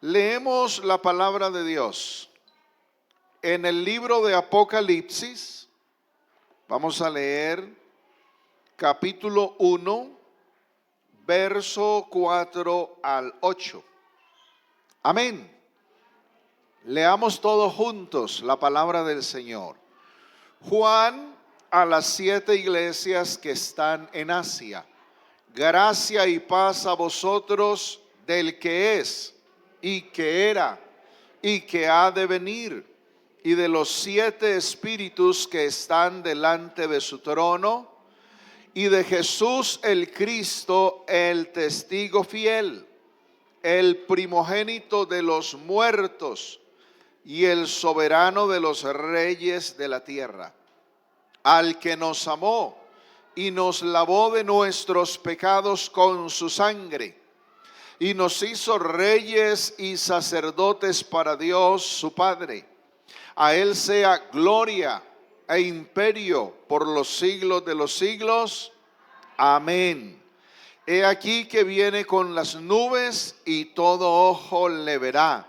Leemos la palabra de Dios en el libro de Apocalipsis. Vamos a leer capítulo 1, verso 4 al 8. Amén. Leamos todos juntos la palabra del Señor. Juan, a las 7 iglesias que están en Asia. Gracia y paz a vosotros del que es, y que era, y que ha de venir, y de los 7 espíritus que están delante de su trono, y de Jesús el Cristo, el testigo fiel, el primogénito de los muertos, y el soberano de los reyes de la tierra, al que nos amó y nos lavó de nuestros pecados con su sangre, y nos hizo reyes y sacerdotes para Dios su Padre. A Él sea gloria e imperio por los siglos de los siglos. Amén. He aquí que viene con las nubes, y todo ojo le verá,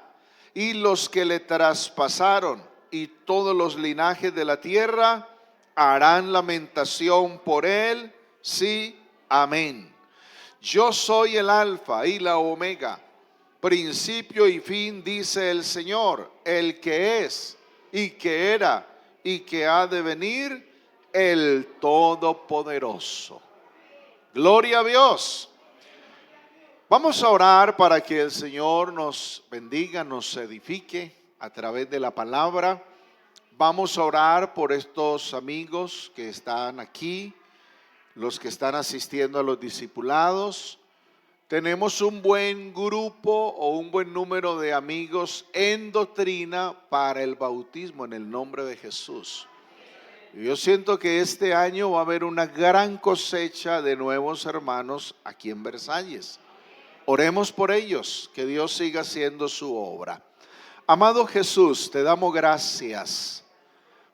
y los que le traspasaron, y todos los linajes de la tierra harán lamentación por él. Sí, amén. Yo soy el Alfa y la Omega, principio y fin, dice el Señor, el que es, y que era, y que ha de venir, el Todopoderoso. Gloria a Dios. Vamos a orar para que el Señor nos bendiga, nos edifique a través de la palabra. Vamos a orar por estos amigos que están aquí, los que están asistiendo a los discipulados. Tenemos un buen grupo o un buen número de amigos en doctrina para el bautismo en el nombre de Jesús. Yo siento que este año va a haber una gran cosecha de nuevos hermanos aquí en Versalles. Oremos por ellos, que Dios siga haciendo su obra. Amado Jesús, te damos gracias.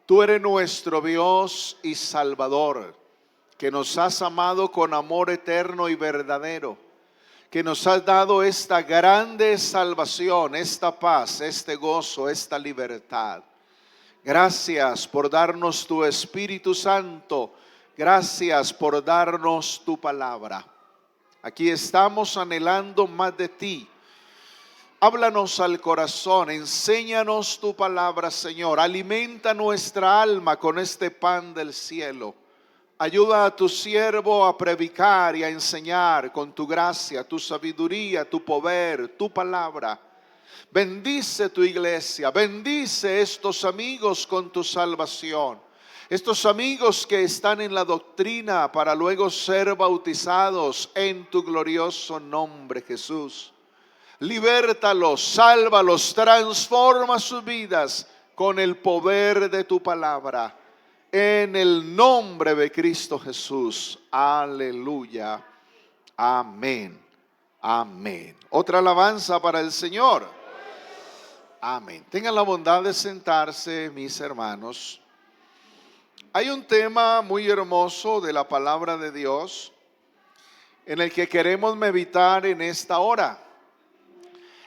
Tú eres nuestro Dios y Salvador, que nos has amado con amor eterno y verdadero, que nos has dado esta grande salvación, esta paz, este gozo, esta libertad. Gracias por darnos tu Espíritu Santo. Gracias por darnos tu palabra. Aquí estamos anhelando más de ti. Háblanos al corazón, enséñanos tu palabra, Señor. Alimenta nuestra alma con este pan del cielo. Ayuda a tu siervo a predicar y a enseñar con tu gracia, tu sabiduría, tu poder, tu palabra. Bendice tu iglesia, bendice estos amigos con tu salvación. Estos amigos que están en la doctrina para luego ser bautizados en tu glorioso nombre, Jesús. Libértalos, sálvalos, transforma sus vidas con el poder de tu palabra. En el nombre de Cristo Jesús. Aleluya. Amén. Amén. Otra alabanza para el Señor. Amén. Tengan la bondad de sentarse, mis hermanos. Hay un tema muy hermoso de la palabra de Dios en el que queremos meditar en esta hora.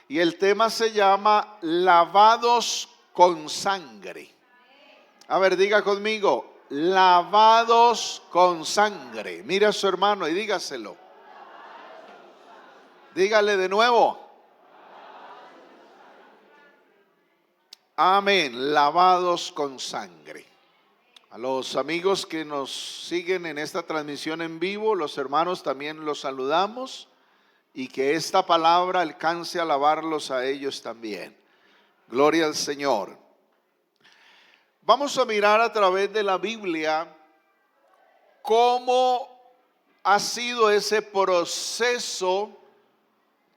Y el tema se llama lavados con sangre. A ver, diga conmigo, lavados con sangre. Mira a su hermano y dígaselo. Dígale de nuevo. Amén, lavados con sangre. A los amigos que nos siguen en esta transmisión en vivo, los hermanos también los saludamos, y que esta palabra alcance a lavarlos a ellos también. Gloria al Señor. Vamos a mirar a través de la Biblia cómo ha sido ese proceso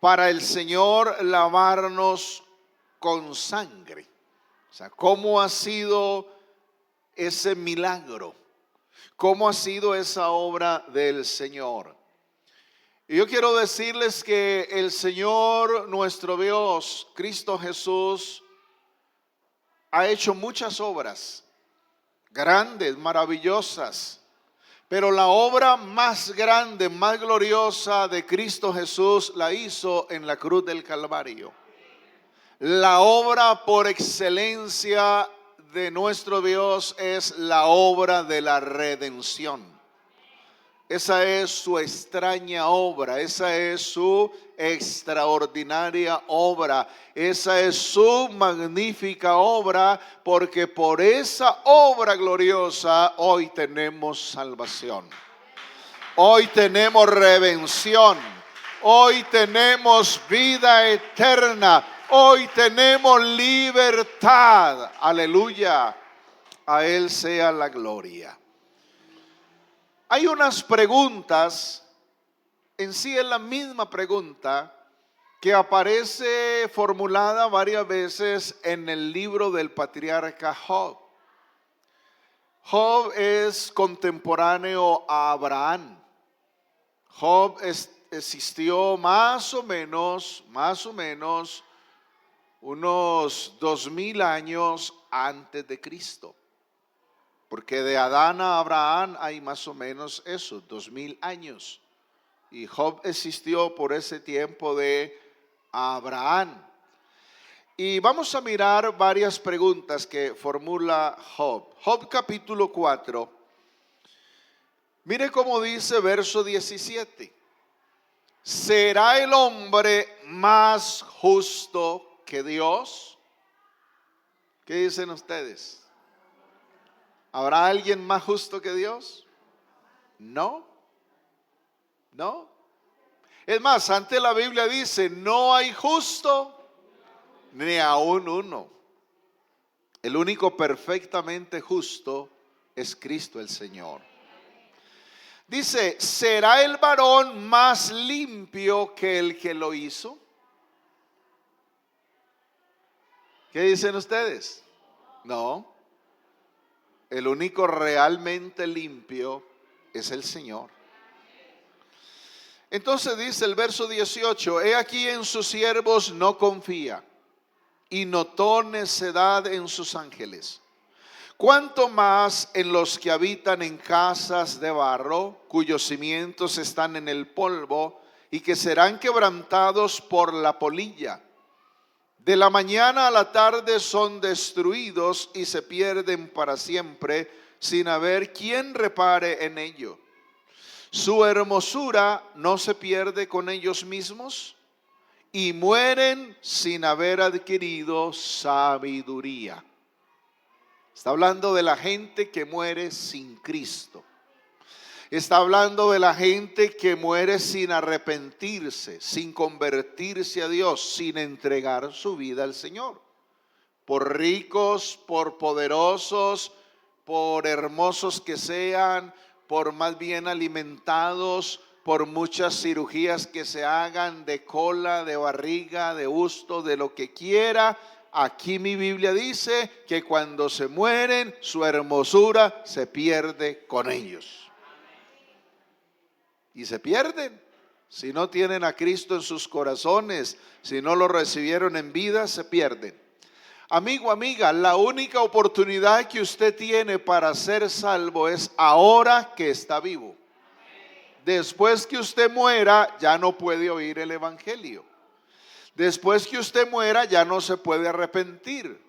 para el Señor lavarnos con sangre. O sea, cómo ha sido ese milagro, cómo ha sido esa obra del Señor. Y yo quiero decirles que el Señor, nuestro Dios, Cristo Jesús, ha hecho muchas obras grandes, maravillosas, pero la obra más grande, más gloriosa de Cristo Jesús la hizo en la cruz del Calvario. La obra por excelencia de nuestro Dios es la obra de la redención. Esa es su extraña obra, esa es su extraordinaria obra, esa es su magnífica obra, porque por esa obra gloriosa hoy tenemos salvación. Hoy tenemos redención, hoy tenemos vida eterna, hoy tenemos libertad. Aleluya, a Él sea la gloria. Hay unas preguntas, en sí es la misma pregunta que aparece formulada varias veces en el libro del patriarca Job. Job es contemporáneo a Abraham. Job existió más o menos unos 2000 años antes de Cristo. Porque de Adán a Abraham hay más o menos eso, 2000 años. Y Job existió por ese tiempo de Abraham. Y vamos a mirar varias preguntas que formula Job. Job capítulo 4. Mire cómo dice verso 17. ¿Será el hombre más justo que Dios? ¿Qué dicen ustedes? ¿Habrá alguien más justo que Dios? No. No. Es más, antes la Biblia dice, no hay justo ni aún uno. El único perfectamente justo es Cristo el Señor. Dice, ¿será el varón más limpio que el que lo hizo? ¿Qué dicen ustedes? No. El único realmente limpio es el Señor. Entonces dice el verso 18, he aquí en sus siervos no confía y notó necedad en sus ángeles. Cuánto más en los que habitan en casas de barro, cuyos cimientos están en el polvo y que serán quebrantados por la polilla. De la mañana a la tarde son destruidos y se pierden para siempre sin haber quien repare en ello. Su hermosura no se pierde con ellos mismos y mueren sin haber adquirido sabiduría. Está hablando de la gente que muere sin Cristo. Está hablando de la gente que muere sin arrepentirse, sin convertirse a Dios, sin entregar su vida al Señor. Por ricos, por poderosos, por hermosos que sean, por más bien alimentados, por muchas cirugías que se hagan de cola, de barriga, de busto, de lo que quiera. Aquí mi Biblia dice que cuando se mueren, su hermosura se pierde con ellos. Y se pierden. Si no tienen a Cristo en sus corazones, si no lo recibieron en vida, se pierden. Amigo, amiga, la única oportunidad que usted tiene para ser salvo es ahora que está vivo. Después que usted muera, ya no puede oír el evangelio. Después que usted muera, ya no se puede arrepentir.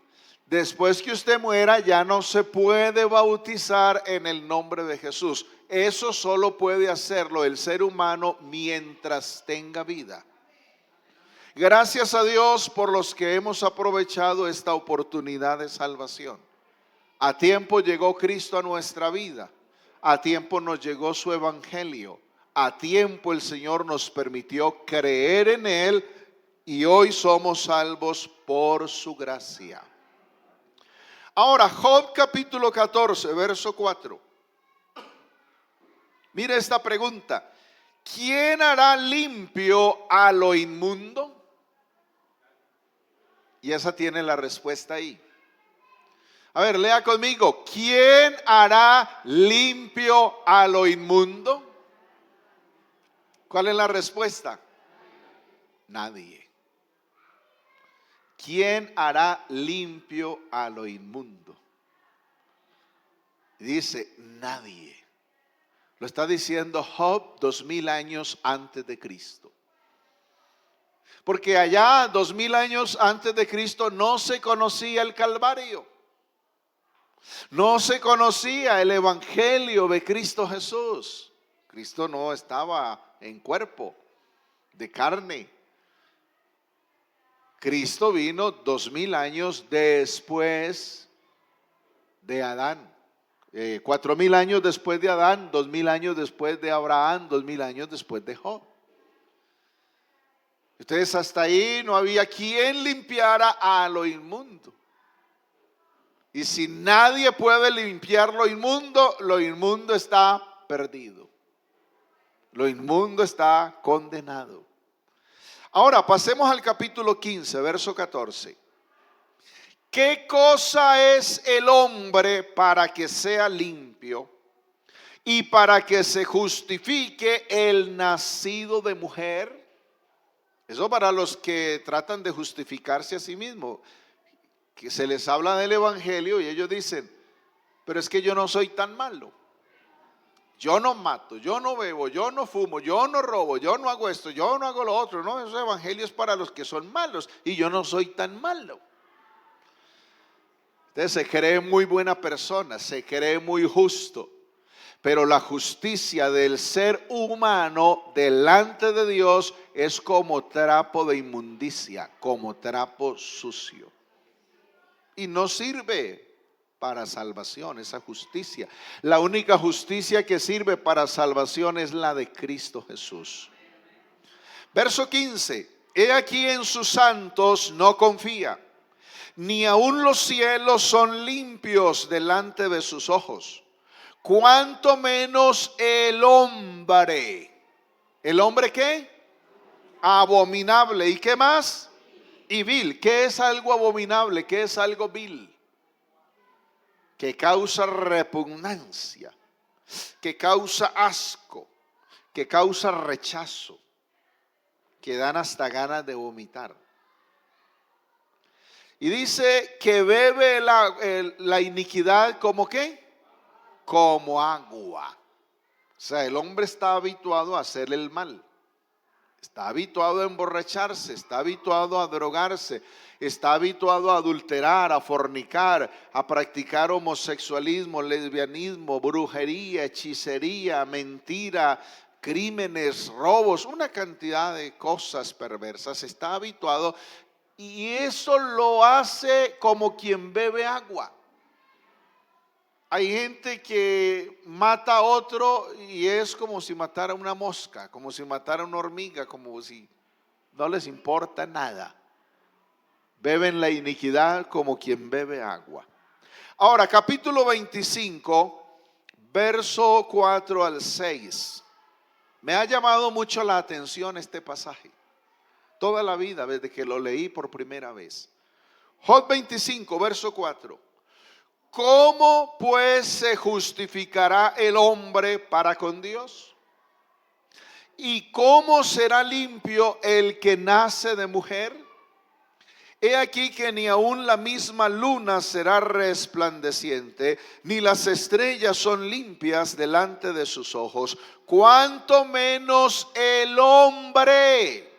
Después que usted muera, ya no se puede bautizar en el nombre de Jesús. Eso solo puede hacerlo el ser humano mientras tenga vida. Gracias a Dios por los que hemos aprovechado esta oportunidad de salvación. A tiempo llegó Cristo a nuestra vida. A tiempo nos llegó su evangelio. A tiempo el Señor nos permitió creer en Él y hoy somos salvos por su gracia. Ahora, Job capítulo 14, verso 4. Mire esta pregunta. ¿Quién hará limpio a lo inmundo? Y esa tiene la respuesta ahí. A ver, lea conmigo. ¿Quién hará limpio a lo inmundo? ¿Cuál es la respuesta? Nadie. ¿Quién hará limpio a lo inmundo? Dice, nadie. Lo está diciendo Job 2000 años antes de Cristo. Porque allá 2000 años antes de Cristo no se conocía el Calvario. No se conocía el evangelio de Cristo Jesús. Cristo no estaba en cuerpo, de carne. Cristo vino 2000 años después de Adán. 4000 años después de Adán, 2000 años después de Abraham, 2000 años después de Job. Entonces hasta ahí no había quien limpiara a lo inmundo. Y si nadie puede limpiar lo inmundo está perdido. Lo inmundo está condenado. Ahora pasemos al capítulo 15, verso 14. ¿Qué cosa es el hombre para que sea limpio y para que se justifique el nacido de mujer? Eso para los que tratan de justificarse a sí mismos, que se les habla del evangelio y ellos dicen, pero es que yo no soy tan malo. Yo no mato, yo no bebo, yo no fumo, yo no robo, yo no hago esto, yo no hago lo otro. No, ese evangelio es para los que son malos y yo no soy tan malo. Entonces se cree muy buena persona, se cree muy justo. Pero la justicia del ser humano delante de Dios es como trapo de inmundicia, como trapo sucio. Y no sirve para salvación esa justicia. La única justicia que sirve para salvación es la de Cristo Jesús. Verso 15. He aquí en sus santos no confía, ni aun los cielos son limpios delante de sus ojos. Cuanto menos el hombre. ¿El hombre qué? Abominable. ¿Y qué más? Y vil. ¿Qué es algo abominable? ¿Qué es algo vil? Que causa repugnancia, que causa asco, que causa rechazo, que dan hasta ganas de vomitar. Y dice que bebe la iniquidad como ¿qué? Como agua. O sea, el hombre está habituado a hacer el mal. Está habituado a emborracharse, está habituado a drogarse, está habituado a adulterar, a fornicar, a practicar homosexualismo, lesbianismo, brujería, hechicería, mentira, crímenes, robos, una cantidad de cosas perversas. Está habituado y eso lo hace como quien bebe agua. Hay gente que mata a otro y es como si matara una mosca, como si matara una hormiga, como si no les importa nada. Beben la iniquidad como quien bebe agua. Ahora, capítulo 25, verso 4 al 6. Me ha llamado mucho la atención este pasaje. Toda la vida, desde que lo leí por primera vez. Job 25, verso 4. ¿Cómo pues se justificará el hombre para con Dios? ¿Y cómo será limpio el que nace de mujer? He aquí que ni aun la misma luna será resplandeciente, ni las estrellas son limpias delante de sus ojos, cuanto menos el hombre,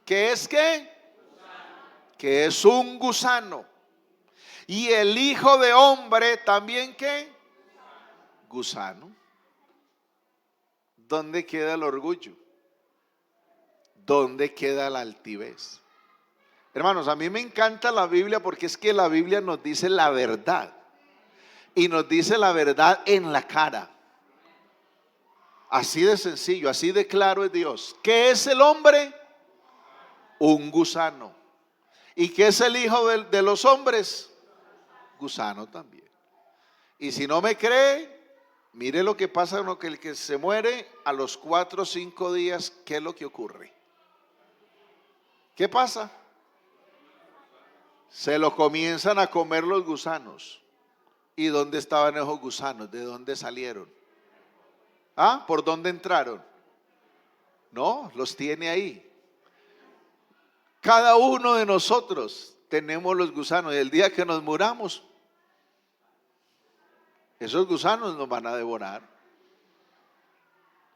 que es ¿qué? Que es un gusano. Y el hijo de hombre también ¿qué? Gusano. ¿Dónde queda el orgullo? ¿Dónde queda la altivez? Hermanos, a mí me encanta la Biblia porque es que la Biblia nos dice la verdad. Y nos dice la verdad en la cara. Así de sencillo, así de claro es Dios. ¿Qué es el hombre? Un gusano. ¿Y qué es el hijo de los hombres? Gusano también. Y si no me cree, mire lo que pasa con el que se muere a los 4 o 5 días. ¿Qué es lo que ocurre? ¿Qué pasa? Se lo comienzan a comer los gusanos. ¿Y dónde estaban esos gusanos? ¿De dónde salieron? ¿Ah? ¿Por dónde entraron? No, los tiene ahí. Cada uno de nosotros tenemos los gusanos y el día que nos muramos, esos gusanos nos van a devorar.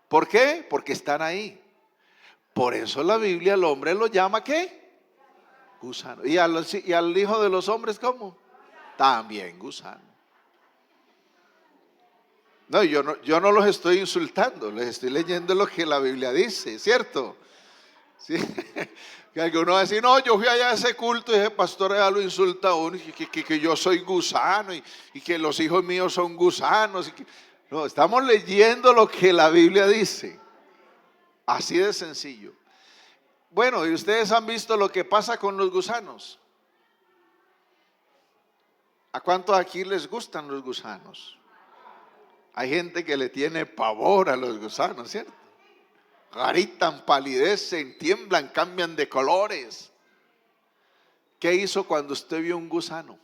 ¿Por qué? Porque están ahí. Por eso la Biblia al hombre lo llama ¿qué? Gusano. Y al hijo de los hombres ¿cómo? También gusano. No, yo no los estoy insultando, les estoy leyendo lo que la Biblia dice, ¿cierto? ¿Sí? Que alguno va a decir, no, yo fui allá a ese culto y ese pastor ya lo insulta a uno, que yo soy gusano y que los hijos míos son gusanos. No, estamos leyendo lo que la Biblia dice. Así de sencillo. Bueno, y ustedes han visto lo que pasa con los gusanos. ¿A cuántos aquí les gustan los gusanos? Hay gente que le tiene pavor a los gusanos, ¿cierto? Gritan, palidecen, tiemblan, cambian de colores. ¿Qué hizo cuando usted vio un gusano?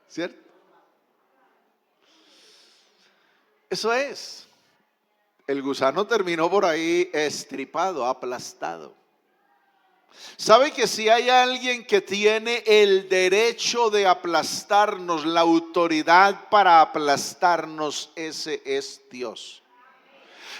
¿Cierto? Eso es. El gusano terminó por ahí estripado, aplastado. ¿Sabe que si hay alguien que tiene el derecho de aplastarnos, la autoridad para aplastarnos, ese es Dios?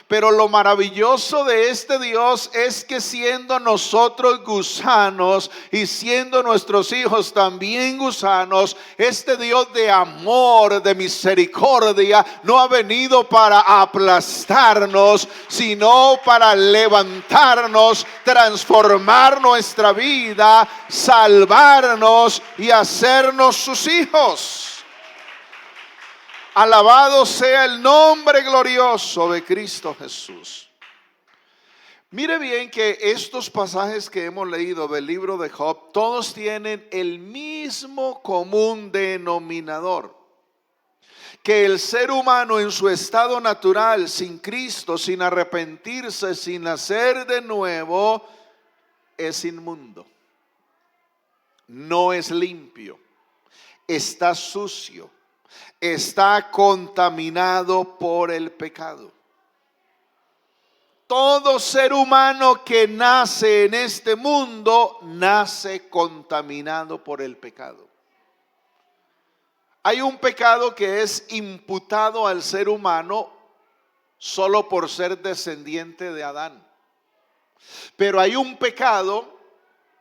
Pero lo maravilloso de este Dios es que siendo nosotros gusanos y siendo nuestros hijos también gusanos, este Dios de amor, de misericordia, no ha venido para aplastarnos, sino para levantarnos, transformar nuestra vida, salvarnos y hacernos sus hijos. Alabado sea el nombre glorioso de Cristo Jesús. Mire bien que estos pasajes que hemos leído del libro de Job, todos tienen el mismo común denominador. Que el ser humano en su estado natural, sin Cristo, sin arrepentirse, sin nacer de nuevo, es inmundo. No es limpio. Está sucio. Está contaminado por el pecado. Todo ser humano que nace en este mundo nace contaminado por el pecado. Hay un pecado que es imputado al ser humano solo por ser descendiente de Adán. Pero hay un pecado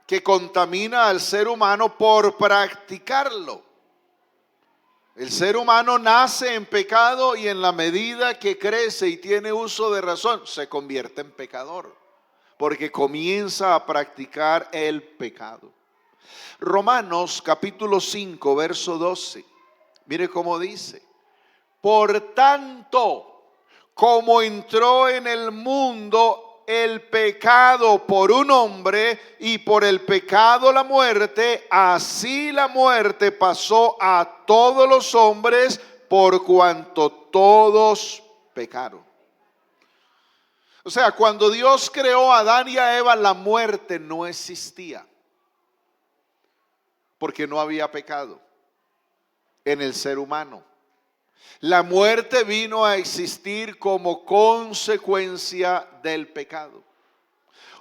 que contamina al ser humano por practicarlo. El ser humano nace en pecado y en la medida que crece y tiene uso de razón, se convierte en pecador, porque comienza a practicar el pecado. Romanos capítulo 5, verso 12. Mire cómo dice: por tanto, como entró en el mundo el pecado por un hombre y por el pecado la muerte, así la muerte pasó a todos los hombres por cuanto todos pecaron. O sea, cuando Dios creó a Adán y a Eva, la muerte no existía, porque no había pecado en el ser humano. La muerte vino a existir como consecuencia del pecado.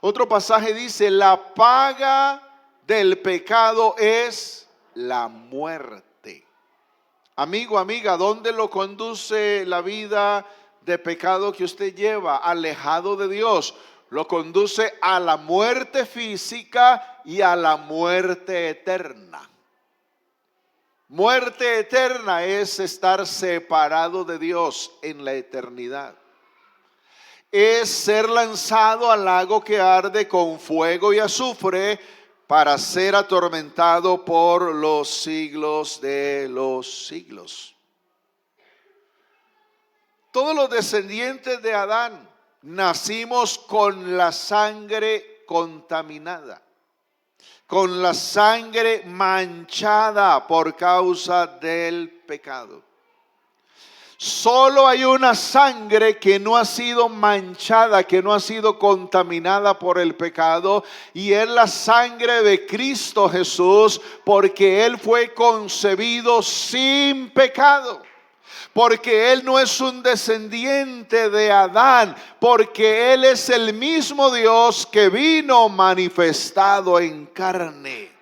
Otro pasaje dice: la paga del pecado es la muerte. Amigo, amiga, ¿dónde lo conduce la vida de pecado que usted lleva? Alejado de Dios. Lo conduce a la muerte física y a la muerte eterna. Muerte eterna es estar separado de Dios en la eternidad. Es ser lanzado al lago que arde con fuego y azufre para ser atormentado por los siglos de los siglos. Todos los descendientes de Adán nacimos con la sangre contaminada, con la sangre manchada por causa del pecado. Solo hay una sangre que no ha sido manchada, que no ha sido contaminada por el pecado, y es la sangre de Cristo Jesús, porque Él fue concebido sin pecado. Porque Él no es un descendiente de Adán, porque Él es el mismo Dios que vino manifestado en carne.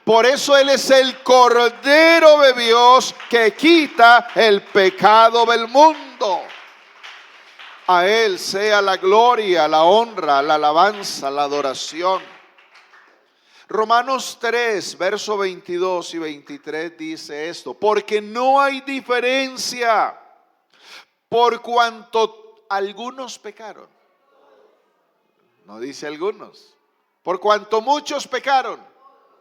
Por eso Él es el Cordero de Dios que quita el pecado del mundo. A Él sea la gloria, la honra, la alabanza, la adoración. Romanos 3, verso 22 y 23 dice esto: porque no hay diferencia, por cuanto algunos pecaron. No dice algunos. Por cuanto muchos pecaron.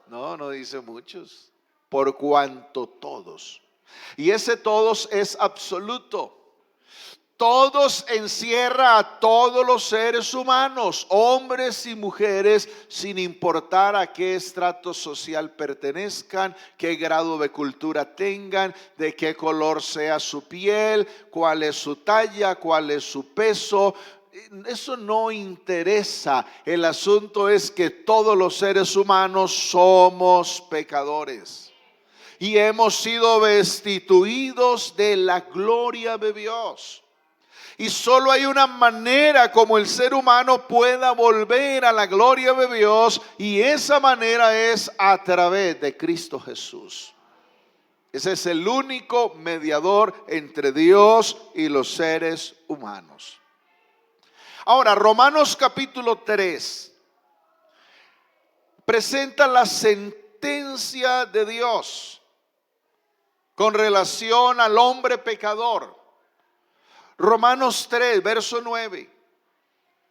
No dice muchos. Por cuanto todos. Y ese todos es absoluto. Todos encierra a todos los seres humanos, hombres y mujeres, sin importar a qué estrato social pertenezcan, qué grado de cultura tengan, de qué color sea su piel, cuál es su talla, cuál es su peso. Eso no interesa. El asunto es que todos los seres humanos somos pecadores y hemos sido destituidos de la gloria de Dios. Y solo hay una manera como el ser humano pueda volver a la gloria de Dios, y esa manera es a través de Cristo Jesús. Ese es el único mediador entre Dios y los seres humanos. Ahora, Romanos capítulo 3 presenta la sentencia de Dios con relación al hombre pecador. Romanos 3, verso 9.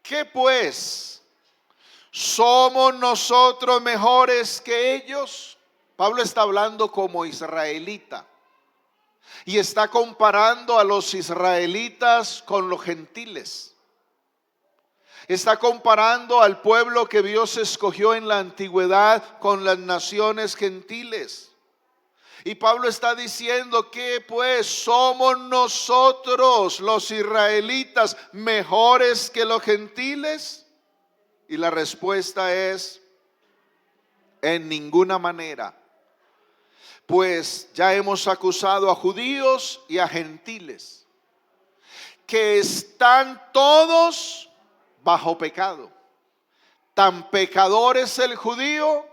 ¿Qué pues? ¿Somos nosotros mejores que ellos? Pablo está hablando como israelita y está comparando a los israelitas con los gentiles. Está comparando al pueblo que Dios escogió en la antigüedad con las naciones gentiles. Y Pablo está diciendo que pues somos nosotros los israelitas mejores que los gentiles. Y la respuesta es: en ninguna manera. Pues ya hemos acusado a judíos y a gentiles, que están todos bajo pecado. Tan pecador es el judío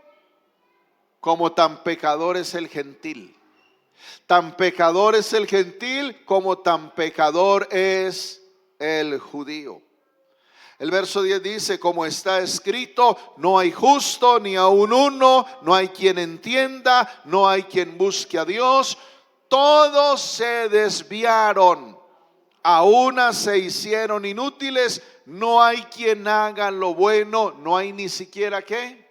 como tan pecador es el gentil. Tan pecador es el gentil como tan pecador es el judío. El verso 10 dice: como está escrito, no hay justo ni aun uno, no hay quien entienda, no hay quien busque a Dios. Todos se desviaron, a una se hicieron inútiles, no hay quien haga lo bueno, no hay ni siquiera ¿qué?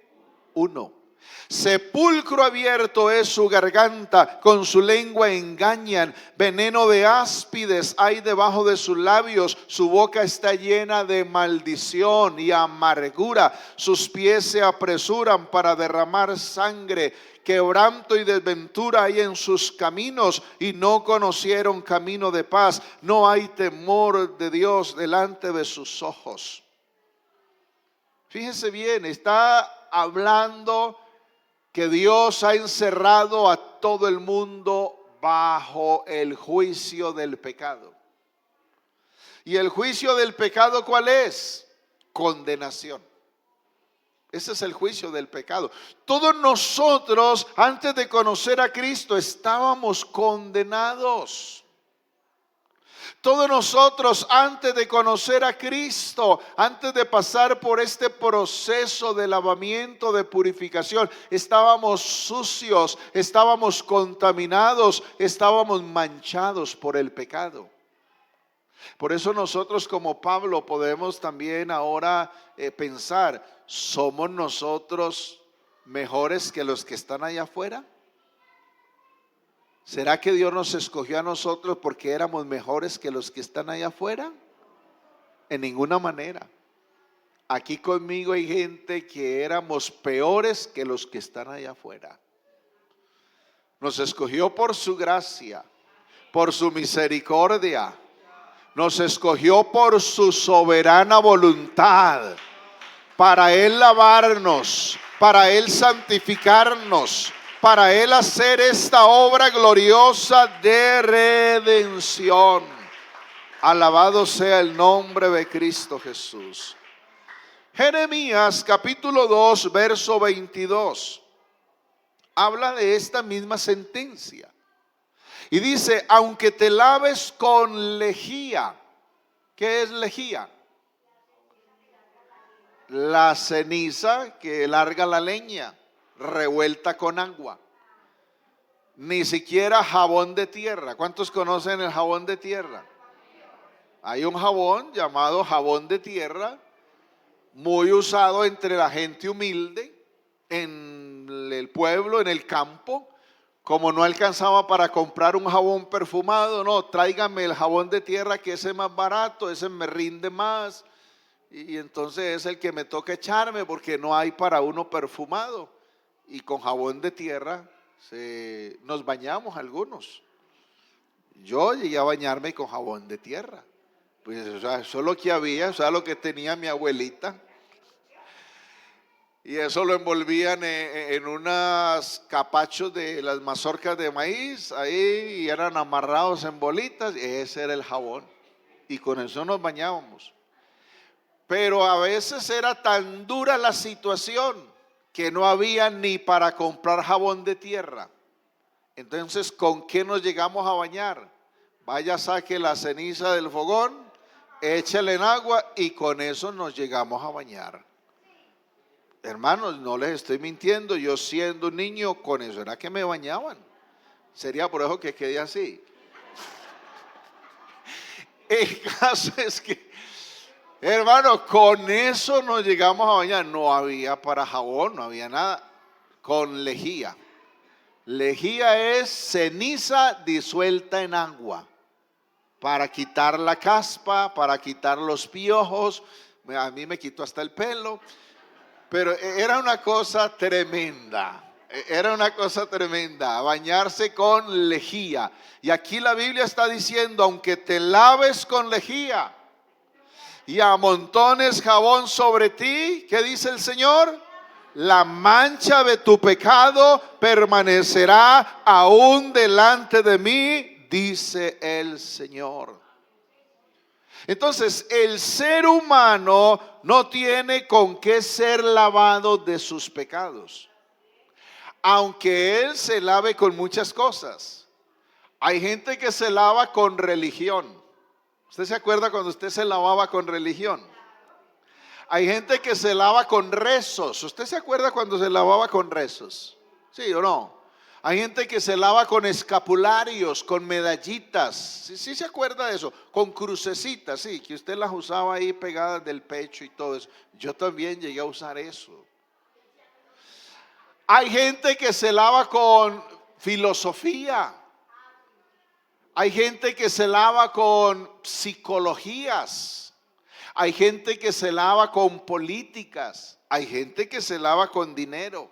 Uno. Sepulcro abierto es su garganta, con su lengua engañan, veneno de áspides hay debajo de sus labios, su boca está llena de maldición y amargura, sus pies se apresuran para derramar sangre, quebranto y desventura hay en sus caminos, y no conocieron camino de paz, no hay temor de Dios delante de sus ojos. Fíjense bien, está hablando que Dios ha encerrado a todo el mundo bajo el juicio del pecado. ¿Y el juicio del pecado cuál es? Condenación. Ese es el juicio del pecado. Todos nosotros, antes de conocer a Cristo, estábamos condenados. Todos nosotros, antes de conocer a Cristo, antes de pasar por este proceso de lavamiento, de purificación, estábamos sucios, estábamos contaminados, estábamos manchados por el pecado. Por eso nosotros, como Pablo, podemos también ahora pensar: ¿somos nosotros mejores que los que están allá afuera? ¿Será que Dios nos escogió a nosotros porque éramos mejores que los que están allá afuera? En ninguna manera. Aquí conmigo hay gente que éramos peores que los que están allá afuera. Nos escogió por su gracia, por su misericordia. Nos escogió por su soberana voluntad, para Él lavarnos, para Él santificarnos, para Él hacer esta obra gloriosa de redención. Alabado sea el nombre de Cristo Jesús. Jeremías capítulo 2, verso 22. habla de esta misma sentencia. Y dice, aunque te laves con lejía. ¿Qué es lejía? La ceniza que larga la leña, revuelta con agua. Ni siquiera jabón de tierra. ¿Cuántos conocen el jabón de tierra? Hay un jabón llamado jabón de tierra, muy usado entre la gente humilde, en el pueblo, en el campo. Como no alcanzaba para comprar un jabón perfumado, no, tráigame el jabón de tierra, que ese es más barato, ese me rinde más. Y entonces es el que me toca echarme, porque no hay para uno perfumado. Y con jabón de tierra nos bañamos algunos. Yo llegué a bañarme con jabón de tierra. Pues o sea, eso es lo que había, o sea, lo que tenía mi abuelita. Y eso lo envolvían en unos capachos de las mazorcas de maíz, ahí, y eran amarrados en bolitas, y ese era el jabón. Y con eso nos bañábamos. Pero a veces era tan dura la situación que no había ni para comprar jabón de tierra. Entonces, ¿con qué nos llegamos a bañar? Vaya, saque la ceniza del fogón, échale en agua y con eso nos llegamos a bañar. Hermanos, no les estoy mintiendo, yo siendo un niño con eso era que me bañaban. Sería por eso que quedé así. El caso es que, hermano, con eso nos llegamos a bañar. No había para jabón, no había nada. Con lejía. Lejía es ceniza disuelta en agua, para quitar la caspa, para quitar los piojos. A mí me quitó hasta el pelo. Pero era una cosa tremenda. Era una cosa tremenda, bañarse con lejía. Y aquí la Biblia está diciendo, aunque te laves con lejía y amontones jabón sobre ti, ¿qué dice el Señor? La mancha de tu pecado permanecerá aún delante de mí, dice el Señor. Entonces, el ser humano no tiene con qué ser lavado de sus pecados, aunque él se lave con muchas cosas. Hay gente que se lava con religión. ¿Usted se acuerda cuando usted se lavaba con religión? Hay gente que se lava con rezos. ¿Usted se acuerda cuando se lavaba con rezos? ¿Sí o no? Hay gente que se lava con escapularios, con medallitas. ¿Sí se acuerda de eso? Con crucecitas, sí, que usted las usaba ahí pegadas del pecho y todo eso. Yo también llegué a usar eso. Hay gente que se lava con filosofía. Hay gente que se lava con psicologías. Hay gente que se lava con políticas. Hay gente que se lava con dinero.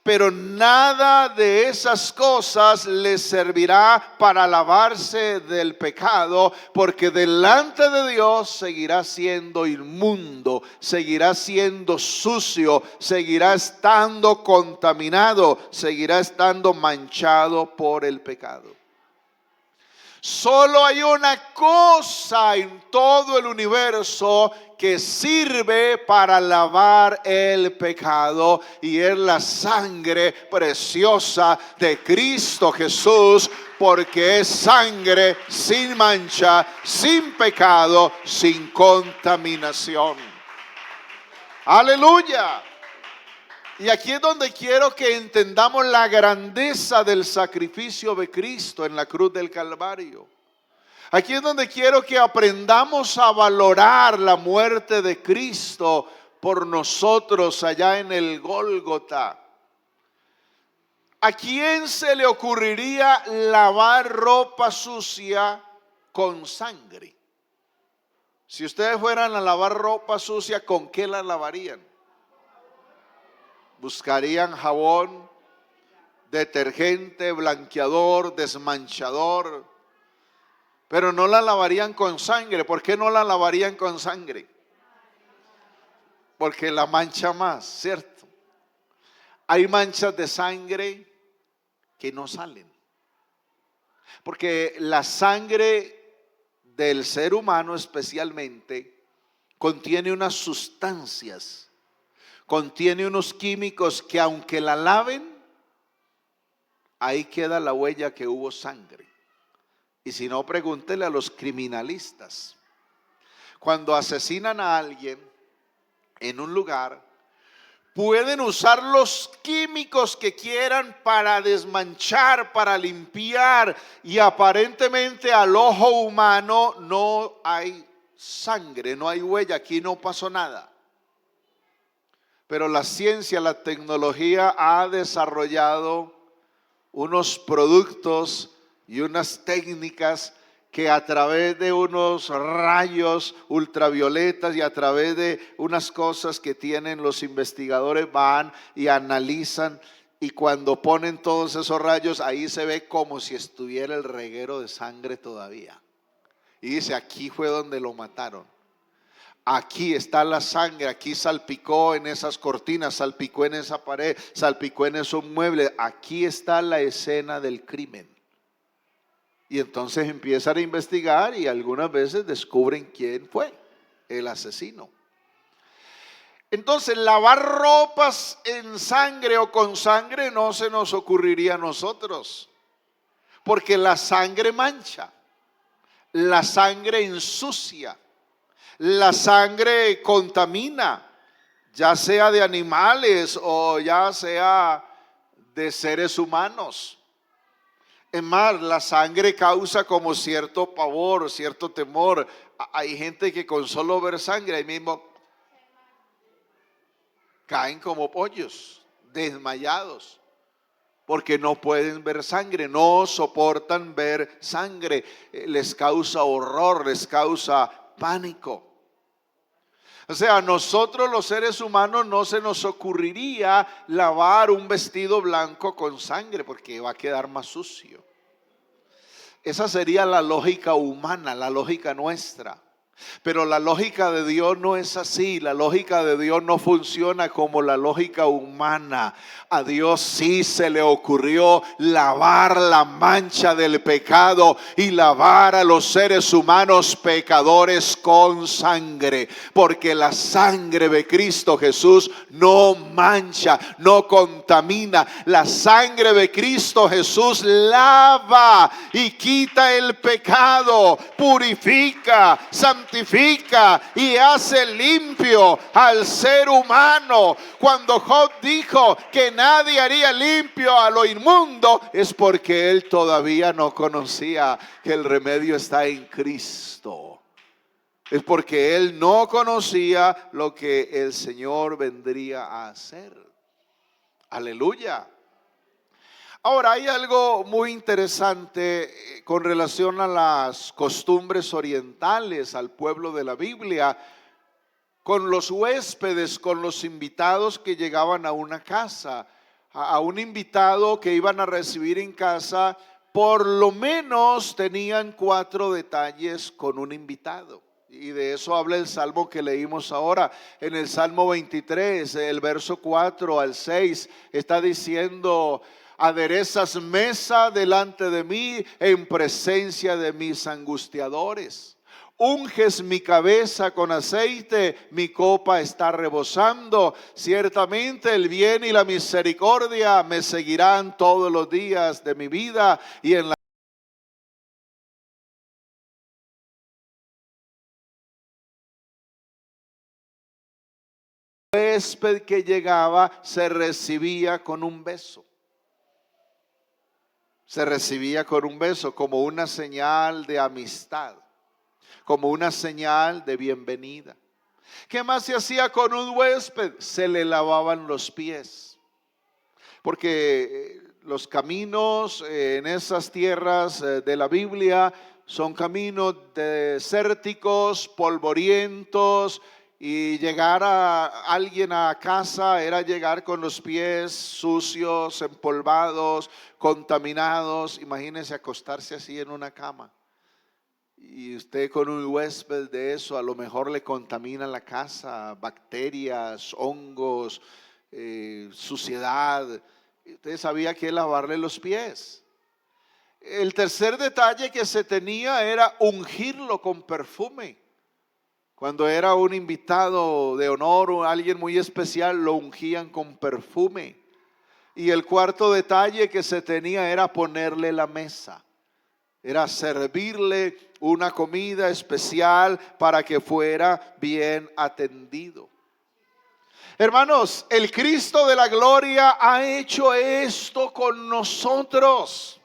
Pero nada de esas cosas les servirá para lavarse del pecado, porque delante de Dios seguirá siendo inmundo, seguirá siendo sucio, seguirá estando contaminado, seguirá estando manchado por el pecado. Solo hay una cosa en todo el universo que sirve para lavar el pecado, y es la sangre preciosa de Cristo Jesús, porque es sangre sin mancha, sin pecado, sin contaminación. Aleluya. Y aquí es donde quiero que entendamos la grandeza del sacrificio de Cristo en la cruz del Calvario. Aquí es donde quiero que aprendamos a valorar la muerte de Cristo por nosotros allá en el Gólgota. ¿A quién se le ocurriría lavar ropa sucia con sangre? Si ustedes fueran a lavar ropa sucia, ¿con qué la lavarían? Buscarían jabón, detergente, blanqueador, desmanchador, pero no la lavarían con sangre. ¿Por qué no la lavarían con sangre? Porque la mancha más, ¿cierto? Hay manchas de sangre que no salen, porque la sangre del ser humano especialmente contiene unas sustancias, contiene unos químicos que aunque la laven, ahí queda la huella que hubo sangre. Y si no, pregúntele a los criminalistas. Cuando asesinan a alguien en un lugar, pueden usar los químicos que quieran para desmanchar, para limpiar, y aparentemente al ojo humano no hay sangre, no hay huella, aquí no pasó nada. Pero la ciencia, la tecnología ha desarrollado unos productos y unas técnicas que a través de unos rayos ultravioletas y a través de unas cosas que tienen los investigadores van y analizan, y cuando ponen todos esos rayos ahí se ve como si estuviera el reguero de sangre todavía. Y dice, aquí fue donde lo mataron. Aquí está la sangre, aquí salpicó en esas cortinas, salpicó en esa pared, salpicó en esos muebles. Aquí está la escena del crimen. Y entonces empiezan a investigar y algunas veces descubren quién fue el asesino. Entonces, lavar ropas en sangre o con sangre no se nos ocurriría a nosotros, porque la sangre mancha, la sangre ensucia, la sangre contamina, ya sea de animales o ya sea de seres humanos. Es más, la sangre causa como cierto pavor, cierto temor. Hay gente que con solo ver sangre ahí mismo caen como pollos, desmayados, porque no pueden ver sangre, no soportan ver sangre. Les causa horror, les causa pánico. O sea, a nosotros los seres humanos no se nos ocurriría lavar un vestido blanco con sangre porque va a quedar más sucio. Esa sería la lógica humana, la lógica nuestra. Pero la lógica de Dios no es así. La lógica de Dios no funciona como la lógica humana. A Dios sí se le ocurrió lavar la mancha del pecado y lavar a los seres humanos pecadores con sangre, porque la sangre de Cristo Jesús no mancha, no contamina. La sangre de Cristo Jesús lava y quita el pecado, purifica, santifica y hace limpio al ser humano. Cuando Job dijo que nadie haría limpio a lo inmundo, es porque él todavía no conocía que el remedio está en Cristo. Es porque él no conocía lo que el Señor vendría a hacer. Aleluya. Ahora, hay algo muy interesante con relación a las costumbres orientales, al pueblo de la Biblia, con los huéspedes, con los invitados que llegaban a una casa. A un invitado que iban a recibir en casa, por lo menos tenían 4 detalles con un invitado. Y de eso habla el salmo que leímos ahora. En el Salmo 23, el verso 4 al 6, está diciendo: aderezas mesa delante de mí en presencia de mis angustiadores. Unges mi cabeza con aceite, mi copa está rebosando. Ciertamente el bien y la misericordia me seguirán todos los días de mi vida, y en la huésped que llegaba se recibía con un beso. Se recibía con un beso como una señal de amistad, como una señal de bienvenida. ¿Qué más se hacía con un huésped? Se le lavaban los pies, porque los caminos en esas tierras de la Biblia son caminos desérticos, polvorientos, y llegar a alguien a casa era llegar con los pies sucios, empolvados, contaminados. Imagínense acostarse así en una cama. Y usted con un huésped de eso, a lo mejor le contamina la casa, bacterias, hongos, suciedad. Usted sabía que lavarle los pies. El tercer detalle que se tenía era ungirlo con perfume. Cuando era un invitado de honor o alguien muy especial, lo ungían con perfume. Y el cuarto detalle que se tenía era ponerle la mesa. Era servirle una comida especial para que fuera bien atendido. Hermanos, el Cristo de la gloria ha hecho esto con nosotros.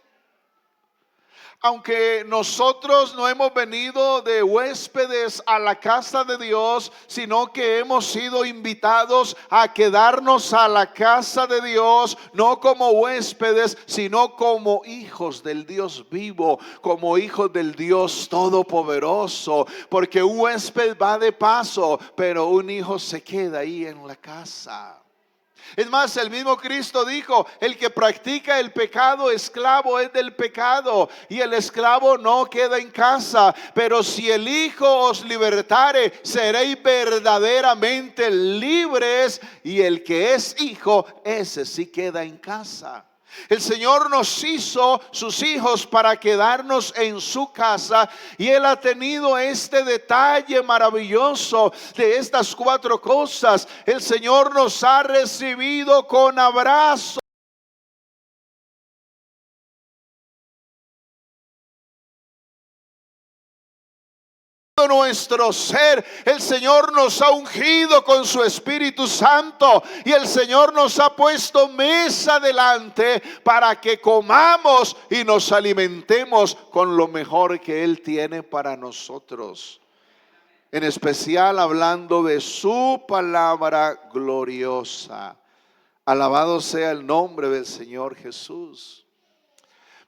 Aunque nosotros no hemos venido de huéspedes a la casa de Dios, sino que hemos sido invitados a quedarnos a la casa de Dios, no como huéspedes, sino como hijos del Dios vivo, como hijos del Dios todopoderoso. Porque un huésped va de paso, pero un hijo se queda ahí en la casa. Es más, el mismo Cristo dijo: el que practica el pecado, esclavo es del pecado, y el esclavo no queda en casa. Pero si el Hijo os libertare, seréis verdaderamente libres. Y el que es hijo, ese sí queda en casa. El Señor nos hizo sus hijos para quedarnos en su casa, y Él ha tenido este detalle maravilloso de estas cuatro cosas. El Señor nos ha recibido con abrazo. Nuestro ser, el Señor nos ha ungido con su Espíritu Santo, y el Señor nos ha puesto mesa delante para que comamos y nos alimentemos con lo mejor que Él tiene para nosotros. En especial hablando de su palabra gloriosa. Alabado sea el nombre del Señor Jesús.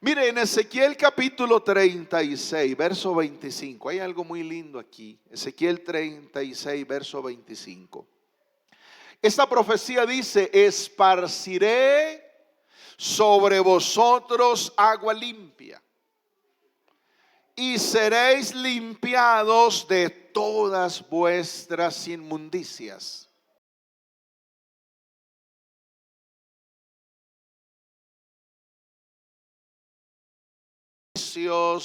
Mire, en Ezequiel capítulo 36, verso 25, hay algo muy lindo aquí. Ezequiel 36, verso 25. Esta profecía dice: esparciré sobre vosotros agua limpia, y seréis limpiados de todas vuestras inmundicias.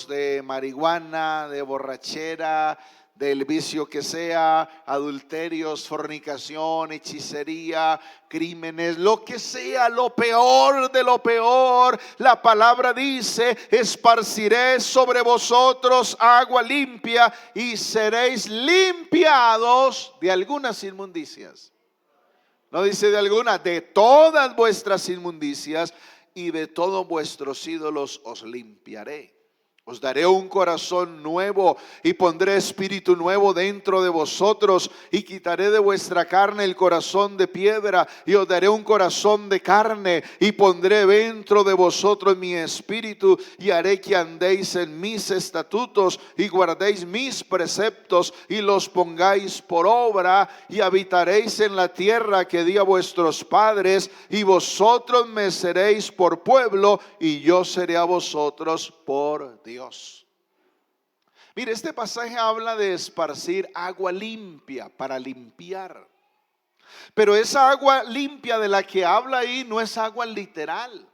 De marihuana, de borrachera, del vicio que sea, adulterios, fornicación, hechicería, crímenes, lo que sea, lo peor de lo peor. La palabra dice: esparciré sobre vosotros agua limpia, y seréis limpiados de algunas inmundicias. No dice de algunas, de todas vuestras inmundicias, y de todos vuestros ídolos os limpiaré. Os daré un corazón nuevo, y pondré espíritu nuevo dentro de vosotros, y quitaré de vuestra carne el corazón de piedra, y os daré un corazón de carne, y pondré dentro de vosotros mi espíritu, y haré que andéis en mis estatutos, y guardéis mis preceptos, y los pongáis por obra, y habitaréis en la tierra que di a vuestros padres, y vosotros me seréis por pueblo, y yo seré a vosotros por Dios. Mire, este pasaje habla de esparcir agua limpia, para limpiar. Pero esa agua limpia de la que habla ahí no es agua literal.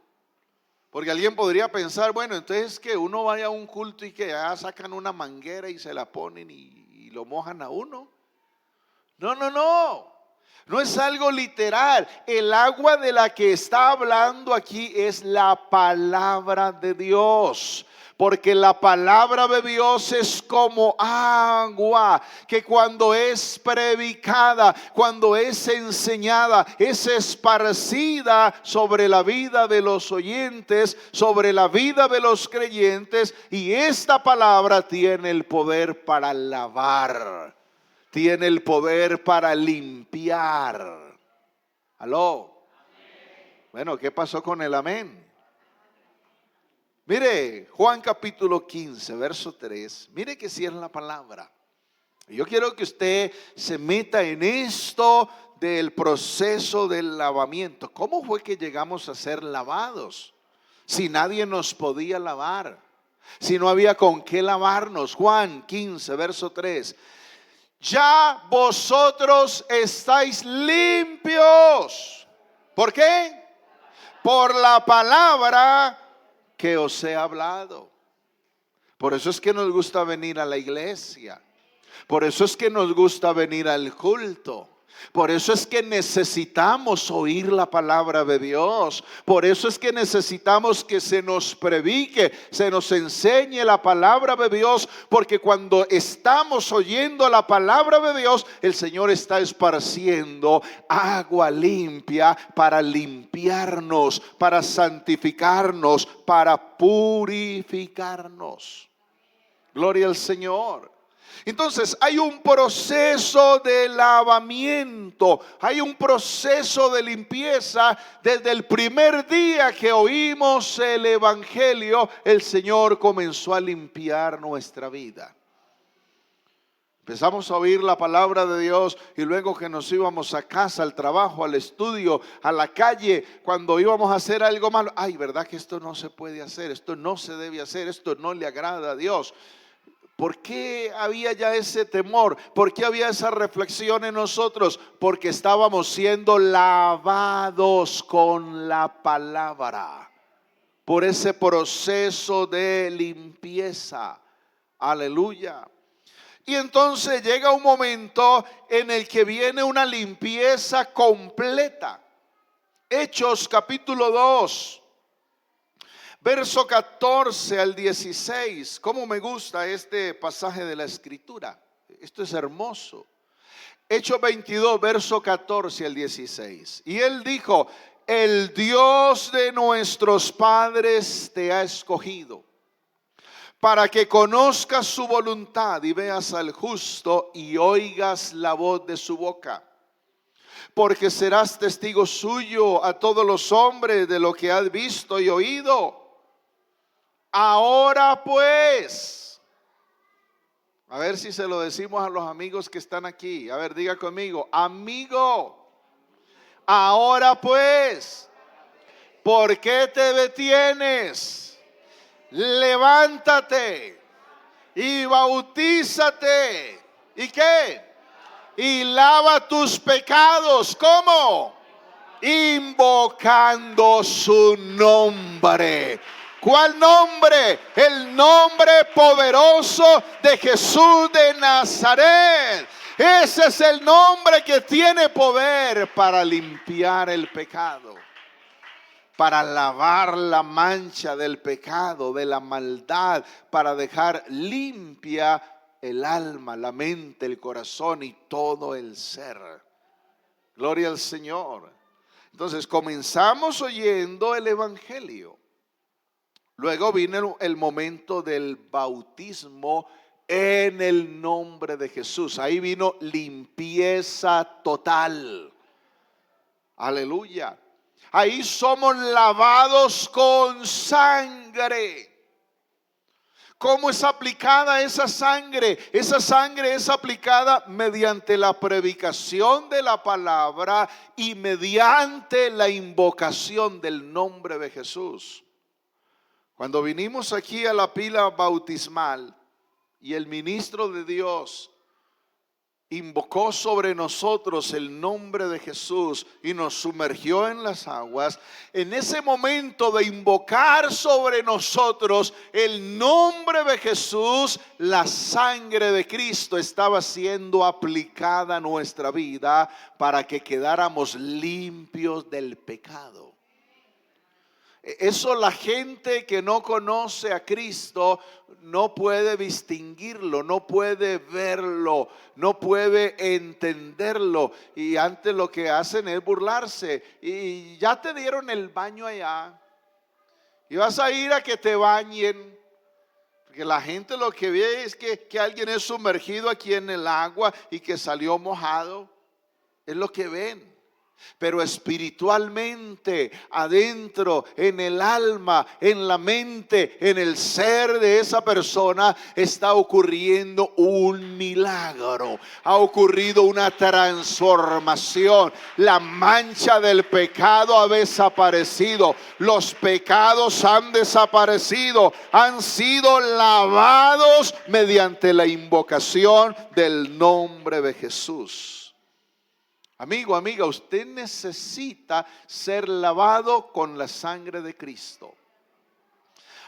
Porque alguien podría pensar: bueno, entonces que uno vaya a un culto y que ya sacan una manguera y se la ponen y lo mojan a uno. No, no, no. No es algo literal. El agua de la que está hablando aquí es la palabra de Dios. Porque la palabra de Dios es como agua que cuando es predicada, cuando es enseñada, es esparcida sobre la vida de los oyentes, sobre la vida de los creyentes. Y esta palabra tiene el poder para lavar, tiene el poder para limpiar. ¿Aló? Bueno, ¿qué pasó con el amén? Mire, Juan capítulo 15, verso 3. Mire que sí es la palabra. Yo quiero que usted se meta en esto del proceso del lavamiento. ¿Cómo fue que llegamos a ser lavados? Si nadie nos podía lavar, si no había con qué lavarnos. Juan 15, verso 3. Ya vosotros estáis limpios. ¿Por qué? Por la palabra que os he hablado. Por eso es que nos gusta venir a la iglesia. Por eso es que nos gusta venir al culto. Por eso es que necesitamos oír la palabra de Dios. Por eso es que necesitamos que se nos predique, se nos enseñe la palabra de Dios. Porque cuando estamos oyendo la palabra de Dios, el Señor está esparciendo agua limpia para limpiarnos, para santificarnos, para purificarnos. Gloria al Señor. Entonces hay un proceso de lavamiento, hay un proceso de limpieza. Desde el primer día que oímos el Evangelio, el Señor comenzó a limpiar nuestra vida. Empezamos a oír la palabra de Dios y luego que nos íbamos a casa, al trabajo, al estudio, a la calle, cuando íbamos a hacer algo malo, ay, ¿verdad que esto no se puede hacer? Esto no se debe hacer, esto no le agrada a Dios. ¿Por qué había ya ese temor? ¿Por qué había esa reflexión en nosotros? Porque estábamos siendo lavados con la palabra, por ese proceso de limpieza. Aleluya. Y entonces llega un momento en el que viene una limpieza completa. Hechos capítulo 2. Verso 14 al 16. Cómo me gusta este pasaje de la Escritura. Esto es hermoso. Hechos 22, verso 14 al 16. Y él dijo: el Dios de nuestros padres te ha escogido para que conozcas su voluntad y veas al justo y oigas la voz de su boca. Porque serás testigo suyo a todos los hombres de lo que has visto y oído. Ahora pues, a ver si se lo decimos a los amigos que están aquí. A ver, diga conmigo: amigo, ahora pues, ¿por qué te detienes? Levántate y bautízate. ¿Y qué? Y lava tus pecados. ¿Cómo? Invocando su nombre. ¿Cuál nombre? El nombre poderoso de Jesús de Nazaret. Ese es el nombre que tiene poder para limpiar el pecado, para lavar la mancha del pecado, de la maldad, para dejar limpia el alma, la mente, el corazón y todo el ser. Gloria al Señor. Entonces comenzamos oyendo el Evangelio. Luego vino el momento del bautismo en el nombre de Jesús. Ahí vino limpieza total. Aleluya. Ahí somos lavados con sangre. ¿Cómo es aplicada esa sangre? Esa sangre es aplicada mediante la predicación de la palabra y mediante la invocación del nombre de Jesús. Cuando vinimos aquí a la pila bautismal y el ministro de Dios invocó sobre nosotros el nombre de Jesús y nos sumergió en las aguas, en ese momento de invocar sobre nosotros el nombre de Jesús, la sangre de Cristo estaba siendo aplicada a nuestra vida para que quedáramos limpios del pecado. Eso la gente que no conoce a Cristo no puede distinguirlo, no puede verlo, no puede entenderlo. Y antes lo que hacen es burlarse. Y ya te dieron el baño allá y vas a ir a que te bañen. Porque la gente lo que ve es que alguien es sumergido aquí en el agua y que salió mojado. Es lo que ven. Pero espiritualmente, adentro, en el alma, en la mente, en el ser de esa persona, está ocurriendo un milagro. Ha ocurrido una transformación. La mancha del pecado ha desaparecido. Los pecados han desaparecido. Han sido lavados mediante la invocación del nombre de Jesús. Amigo, amiga, usted necesita ser lavado con la sangre de Cristo.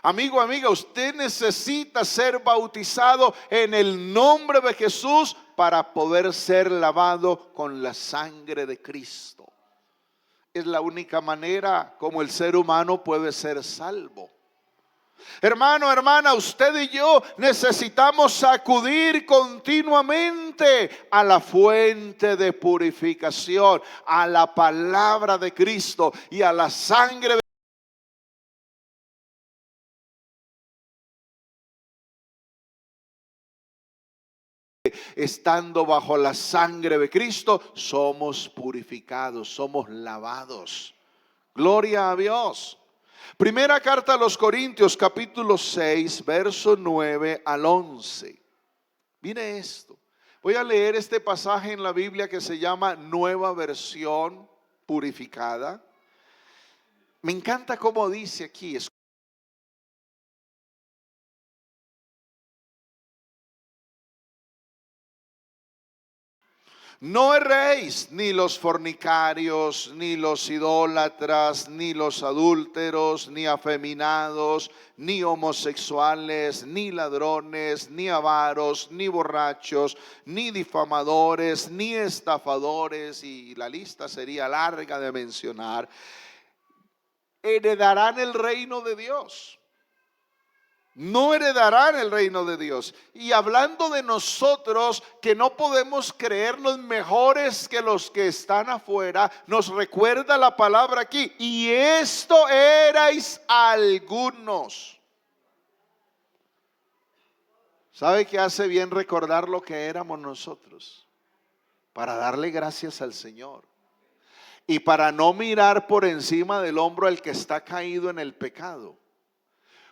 Amigo, amiga, usted necesita ser bautizado en el nombre de Jesús para poder ser lavado con la sangre de Cristo. Es la única manera como el ser humano puede ser salvo. Hermano, hermana, usted y yo necesitamos acudir continuamente a la fuente de purificación, a la palabra de Cristo y a la sangre. Estando bajo la sangre de Cristo, somos purificados, somos lavados. Gloria a Dios. Primera carta a los Corintios, capítulo 6, verso 9 al 11. Mire esto. Voy a leer este pasaje en la Biblia que se llama Nueva Versión Purificada. Me encanta cómo dice aquí. No erréis, ni los fornicarios, ni los idólatras, ni los adúlteros, ni afeminados, ni homosexuales, ni ladrones, ni avaros, ni borrachos, ni difamadores, ni estafadores, y la lista sería larga de mencionar, heredarán el reino de Dios. No heredarán el reino de Dios. Y hablando de nosotros, que no podemos creernos mejores que los que están afuera, nos recuerda la palabra aquí. Y esto erais algunos. ¿Sabe que hace bien recordar lo que éramos nosotros? Para darle gracias al Señor. Y para no mirar por encima del hombro al que está caído en el pecado.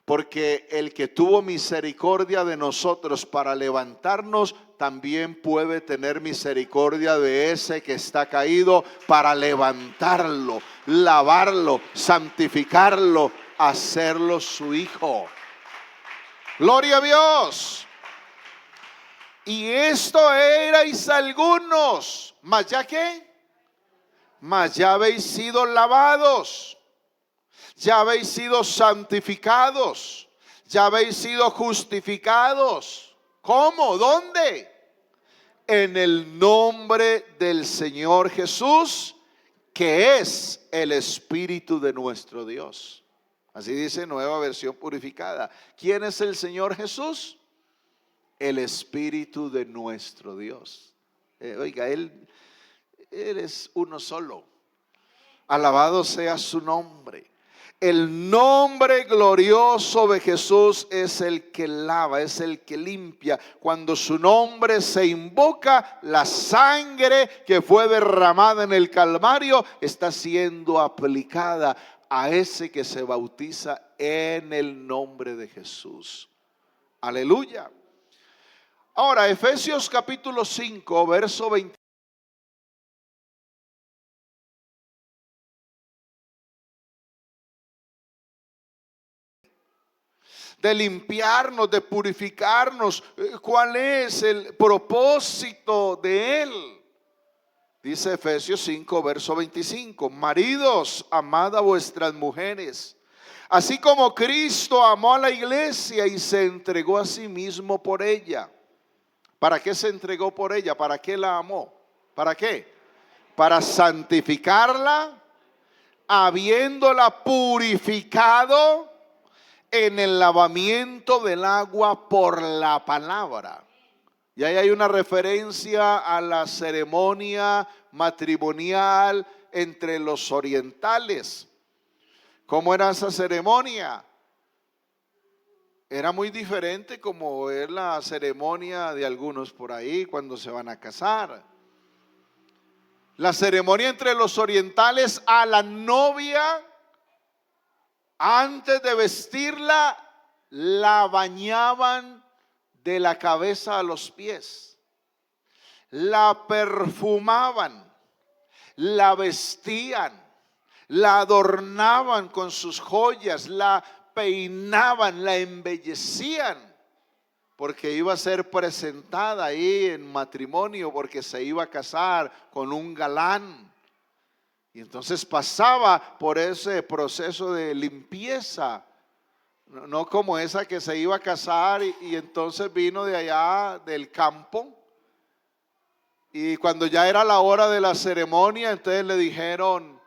Porque el que tuvo misericordia de nosotros para levantarnos, también puede tener misericordia de ese que está caído para levantarlo, lavarlo, santificarlo, hacerlo su hijo. Gloria a Dios. Y esto erais algunos, mas ya que, mas ya habéis sido lavados. Ya habéis sido santificados, ya habéis sido justificados. ¿Cómo? ¿Dónde? En el nombre del Señor Jesús, que es el Espíritu de nuestro Dios. Así dice Nueva Versión Purificada. ¿Quién es el Señor Jesús? El Espíritu de nuestro Dios. Oiga, Él es uno solo. Alabado sea su nombre. El nombre glorioso de Jesús es el que lava, es el que limpia. Cuando su nombre se invoca, la sangre que fue derramada en el Calvario está siendo aplicada a ese que se bautiza en el nombre de Jesús. Aleluya. Ahora, Efesios capítulo 5, verso 20. De limpiarnos, de purificarnos. ¿Cuál es el propósito de Él? Dice Efesios 5, verso 25. Maridos, amad a vuestras mujeres, así como Cristo amó a la iglesia y se entregó a sí mismo por ella. ¿Para qué se entregó por ella? ¿Para qué la amó? ¿Para qué? Para santificarla, habiéndola purificado en el lavamiento del agua por la palabra. Y ahí hay una referencia a la ceremonia matrimonial entre los orientales. ¿Cómo era esa ceremonia? Era muy diferente como es la ceremonia de algunos por ahí cuando se van a casar. La ceremonia entre los orientales, a la novia, antes de vestirla, la bañaban de la cabeza a los pies, la perfumaban, la vestían, la adornaban con sus joyas, la peinaban, la embellecían, porque iba a ser presentada ahí en matrimonio, porque se iba a casar con un galán. Y entonces pasaba por ese proceso de limpieza, no como esa que se iba a casar y entonces vino de allá del campo Y cuando ya era la hora de la ceremonia, entonces le dijeron,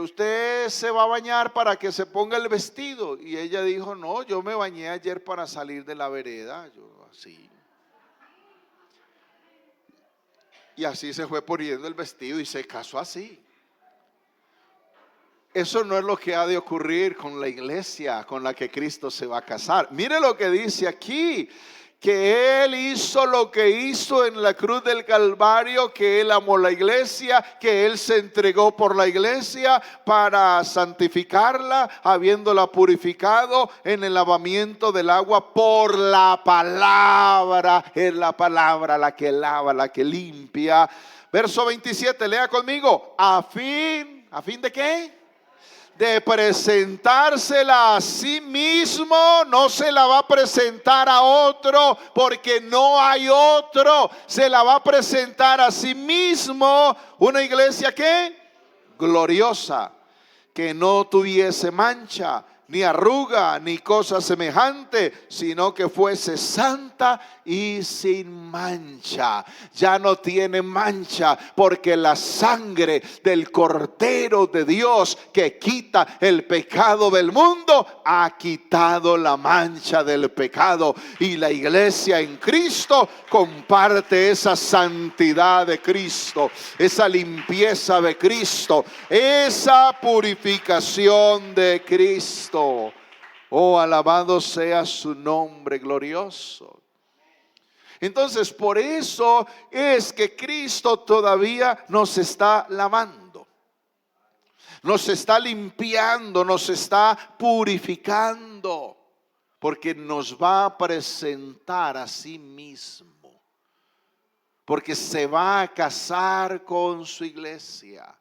usted se va a bañar para que se ponga el vestido. Y ella dijo, no, yo me bañé ayer para salir de la vereda. Yo así. Y así se fue poniendo el vestido y se casó así. Eso no es lo que ha de ocurrir con la iglesia con la que Cristo se va a casar. Mire lo que dice aquí, que Él hizo lo que hizo en la cruz del Calvario, que Él amó la iglesia, que Él se entregó por la iglesia para santificarla, habiéndola purificado en el lavamiento del agua por la palabra. Es la palabra la que lava, la que limpia. Verso 27, lea conmigo. ¿A fin de qué? De presentársela a sí mismo. No se la va a presentar a otro, porque no hay otro. Se la va a presentar a sí mismo. Una iglesia que gloriosa, que no tuviese mancha, ni arruga, ni cosa semejante, sino que fuese santa y sin mancha. Ya no tiene mancha, porque la sangre del Cordero de Dios, que quita el pecado del mundo, ha quitado la mancha del pecado. Y la iglesia en Cristo comparte esa santidad de Cristo, esa limpieza de Cristo, esa purificación de Cristo. Oh, alabado sea su nombre glorioso. Entonces, por eso es que Cristo todavía nos está lavando, nos está limpiando, nos está purificando, porque nos va a presentar a sí mismo, porque se va a casar con su iglesia.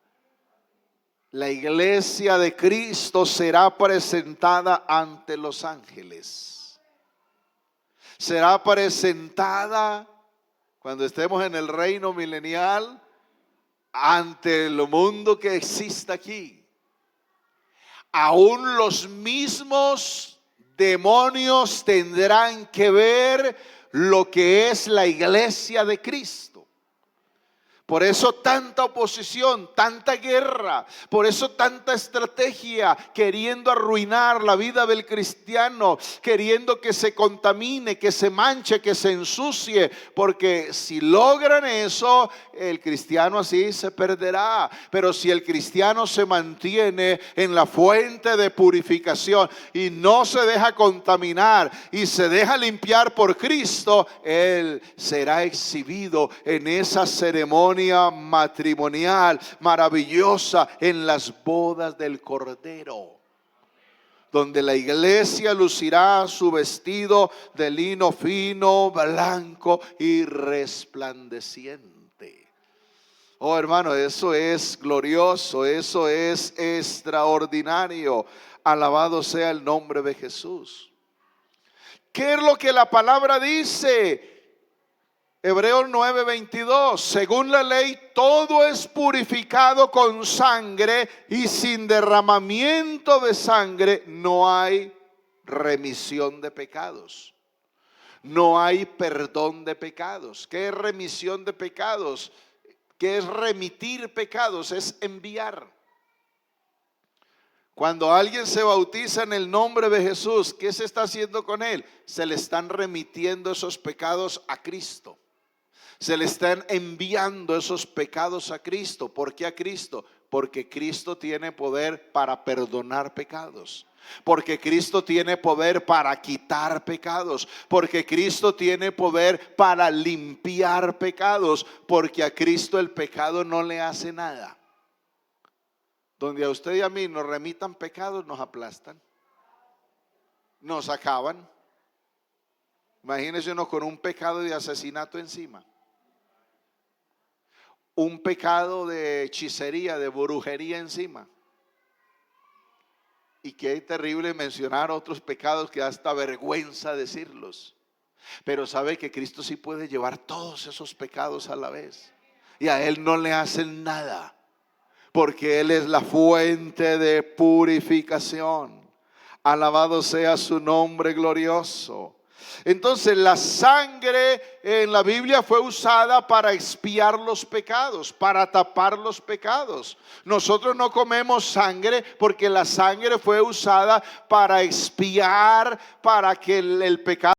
La iglesia de Cristo será presentada ante los ángeles. Será presentada cuando estemos en el reino milenial ante el mundo que existe aquí. Aún los mismos demonios tendrán que ver lo que es la iglesia de Cristo. Por eso tanta oposición, tanta guerra, por eso tanta estrategia queriendo arruinar la vida del cristiano, queriendo que se contamine, que se manche, que se ensucie, porque si logran eso, el cristiano así se perderá. Pero si el cristiano se mantiene en la fuente de purificación y no se deja contaminar y se deja limpiar por Cristo, él será exhibido en esa ceremonia matrimonial maravillosa, en las bodas del Cordero, donde la iglesia lucirá su vestido de lino fino, blanco y resplandeciente. Oh, hermano, eso es glorioso, eso es extraordinario. Alabado sea el nombre de Jesús. ¿Qué es lo que la palabra dice? Hebreos 9:22, según la ley todo es purificado con sangre, y sin derramamiento de sangre no hay remisión de pecados. No hay perdón de pecados. ¿Qué es remisión de pecados? ¿Qué es remitir pecados? Es enviar. Cuando alguien se bautiza en el nombre de Jesús, ¿qué se está haciendo con él? Se le están remitiendo esos pecados a Cristo. Se le están enviando esos pecados a Cristo. ¿Por qué a Cristo? Porque Cristo tiene poder para perdonar pecados. Porque Cristo tiene poder para quitar pecados. Porque Cristo tiene poder para limpiar pecados. Porque a Cristo el pecado no le hace nada. Donde a usted y a mí nos remitan pecados, nos aplastan, nos acaban. Imagínese uno con un pecado de asesinato encima, un pecado de hechicería, de brujería encima. Y qué terrible mencionar otros pecados que hasta vergüenza decirlos. Pero sabe que Cristo sí puede llevar todos esos pecados a la vez, y a Él no le hacen nada, porque Él es la fuente de purificación. Alabado sea su nombre glorioso. Entonces la sangre en la Biblia fue usada para expiar los pecados, para tapar los pecados. Nosotros no comemos sangre porque la sangre fue usada para expiar, para que el pecado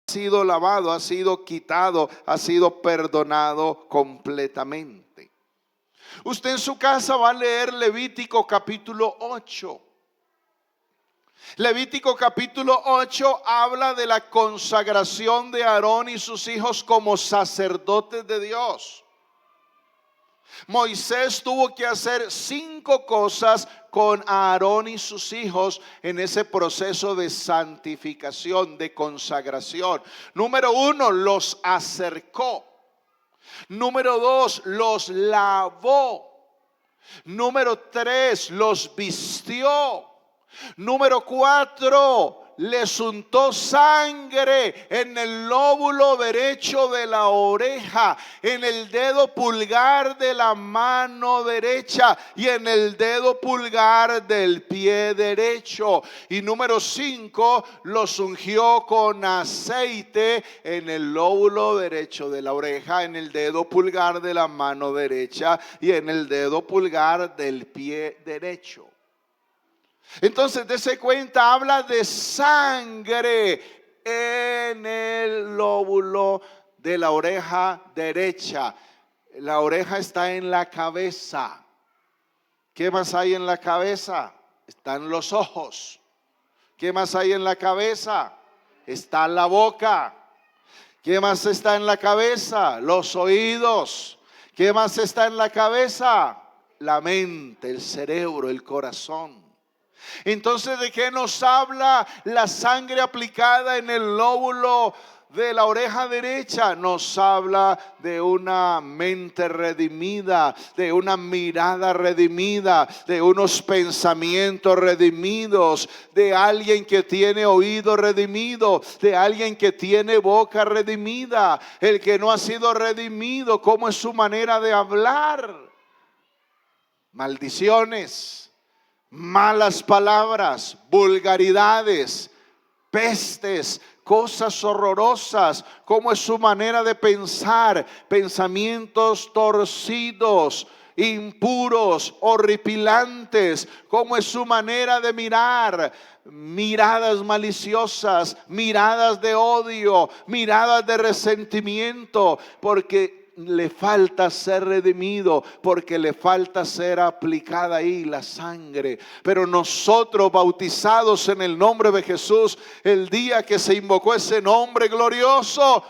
ha sido lavado, ha sido quitado, ha sido perdonado completamente. Usted en su casa va a leer Levítico capítulo 8. Levítico capítulo 8 habla de la consagración de Aarón y sus hijos como sacerdotes de Dios. Moisés tuvo que hacer 5 cosas con Aarón y sus hijos en ese proceso de santificación, de consagración. Número 1, los acercó. Número 2, los lavó. Número 3, los vistió. Número 4, les untó sangre en el lóbulo derecho de la oreja, en el dedo pulgar de la mano derecha y en el dedo pulgar del pie derecho. Y número 5, los ungió con aceite en el lóbulo derecho de la oreja, en el dedo pulgar de la mano derecha y en el dedo pulgar del pie derecho. Entonces, dése cuenta, habla de sangre en el lóbulo de la oreja derecha. La oreja está en la cabeza. ¿Qué más hay en la cabeza? Están los ojos. ¿Qué más hay en la cabeza? Está la boca. ¿Qué más está en la cabeza? Los oídos. ¿Qué más está en la cabeza? La mente, el cerebro, el corazón. Entonces, ¿de qué nos habla la sangre aplicada en el lóbulo de la oreja derecha? Nos habla de una mente redimida, de una mirada redimida, de unos pensamientos redimidos, de alguien que tiene oído redimido, de alguien que tiene boca redimida. El que no ha sido redimido, ¿cómo es su manera de hablar? Maldiciones, malas palabras, vulgaridades, pestes, cosas horrorosas. ¿Cómo es su manera de pensar? Pensamientos torcidos, impuros, horripilantes. ¿Cómo es su manera de mirar? Miradas maliciosas, miradas de odio, miradas de resentimiento, porque le falta ser redimido, porque le falta ser aplicada ahí la sangre. Pero nosotros, bautizados en el nombre de Jesús, el día que se invocó ese nombre glorioso,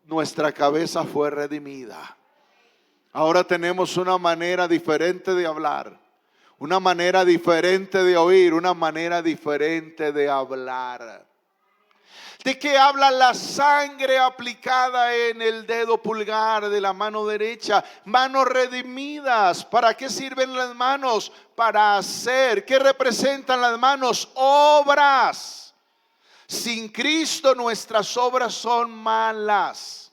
nuestra cabeza fue redimida. Ahora tenemos una manera diferente de hablar, una manera diferente de oír, una manera diferente de hablar. ¿De qué habla la sangre aplicada en el dedo pulgar de la mano derecha? Manos redimidas. ¿Para qué sirven las manos? Para hacer. ¿Qué representan las manos? Obras. Sin Cristo nuestras obras son malas.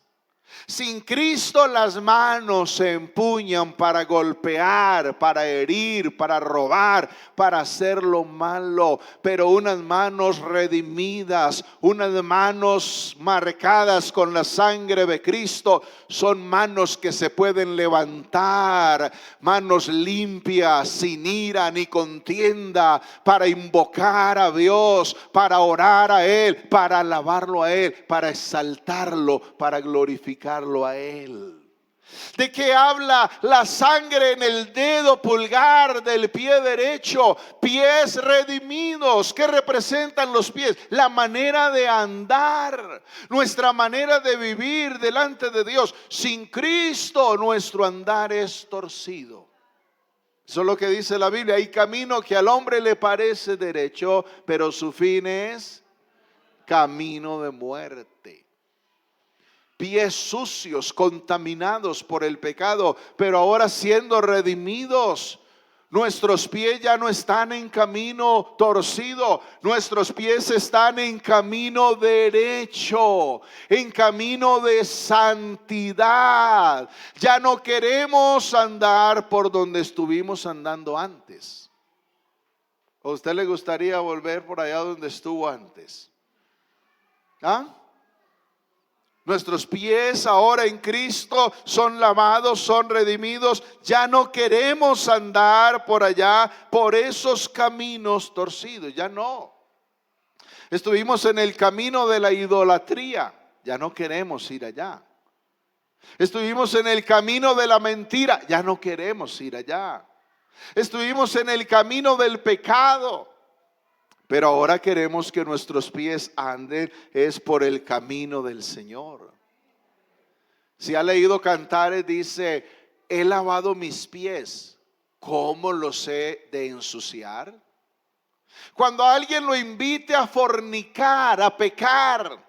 Sin Cristo las manos se empuñan para golpear, para herir, para robar, para hacer lo malo. Pero unas manos redimidas, unas manos marcadas con la sangre de Cristo, son manos que se pueden levantar, manos limpias, sin ira ni contienda, para invocar a Dios, para orar a Él, para alabarlo a Él, para exaltarlo, para glorificarlo a Él. ¿De qué habla la sangre en el dedo pulgar del pie derecho? Pies redimidos. ¿Qué representan los pies? La manera de andar, nuestra manera de vivir delante de Dios. Sin Cristo nuestro andar es torcido. Eso es lo que dice la Biblia. Hay camino que al hombre le parece derecho, pero su fin es camino de muerte. Pies sucios, contaminados por el pecado, pero ahora siendo redimidos, Nuestros pies ya no están en camino torcido, nuestros pies están en camino derecho, en camino de santidad. Ya no queremos andar por donde estuvimos andando antes. ¿A usted le gustaría volver por allá donde estuvo antes? ¿Ah? Nuestros pies ahora en Cristo son lavados, son redimidos. Ya no queremos andar por allá, por esos caminos torcidos. Ya no. Estuvimos en el camino de la idolatría. Ya no queremos ir allá. Estuvimos en el camino de la mentira. Ya no queremos ir allá. Estuvimos en el camino del pecado. Pero ahora queremos que nuestros pies anden es por el camino del Señor. Si ha leído Cantares, dice: he lavado mis pies, ¿cómo los he de ensuciar? Cuando alguien lo invite a fornicar, a pecar,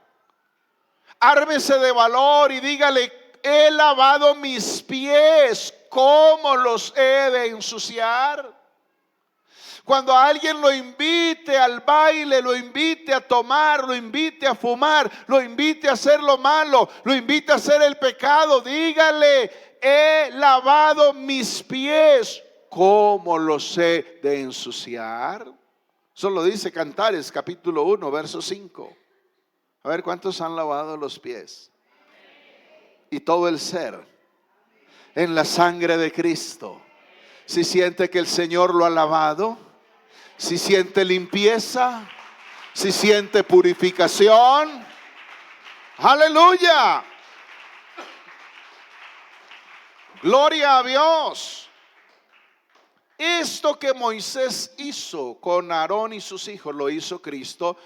ármese de valor y dígale: he lavado mis pies, ¿cómo los he de ensuciar? Cuando alguien lo invite al baile, lo invite a tomar, lo invite a fumar, lo invite a hacer lo malo, lo invite a hacer el pecado, dígale: he lavado mis pies, ¿cómo los he de ensuciar? Eso lo dice Cantares capítulo 1 verso 5. A ver, ¿cuántos han lavado los pies? Y todo el ser en la sangre de Cristo. Si siente que el Señor lo ha lavado, si siente limpieza, si siente purificación, aleluya, gloria a Dios. Esto que Moisés hizo con Aarón y sus hijos, lo hizo Cristo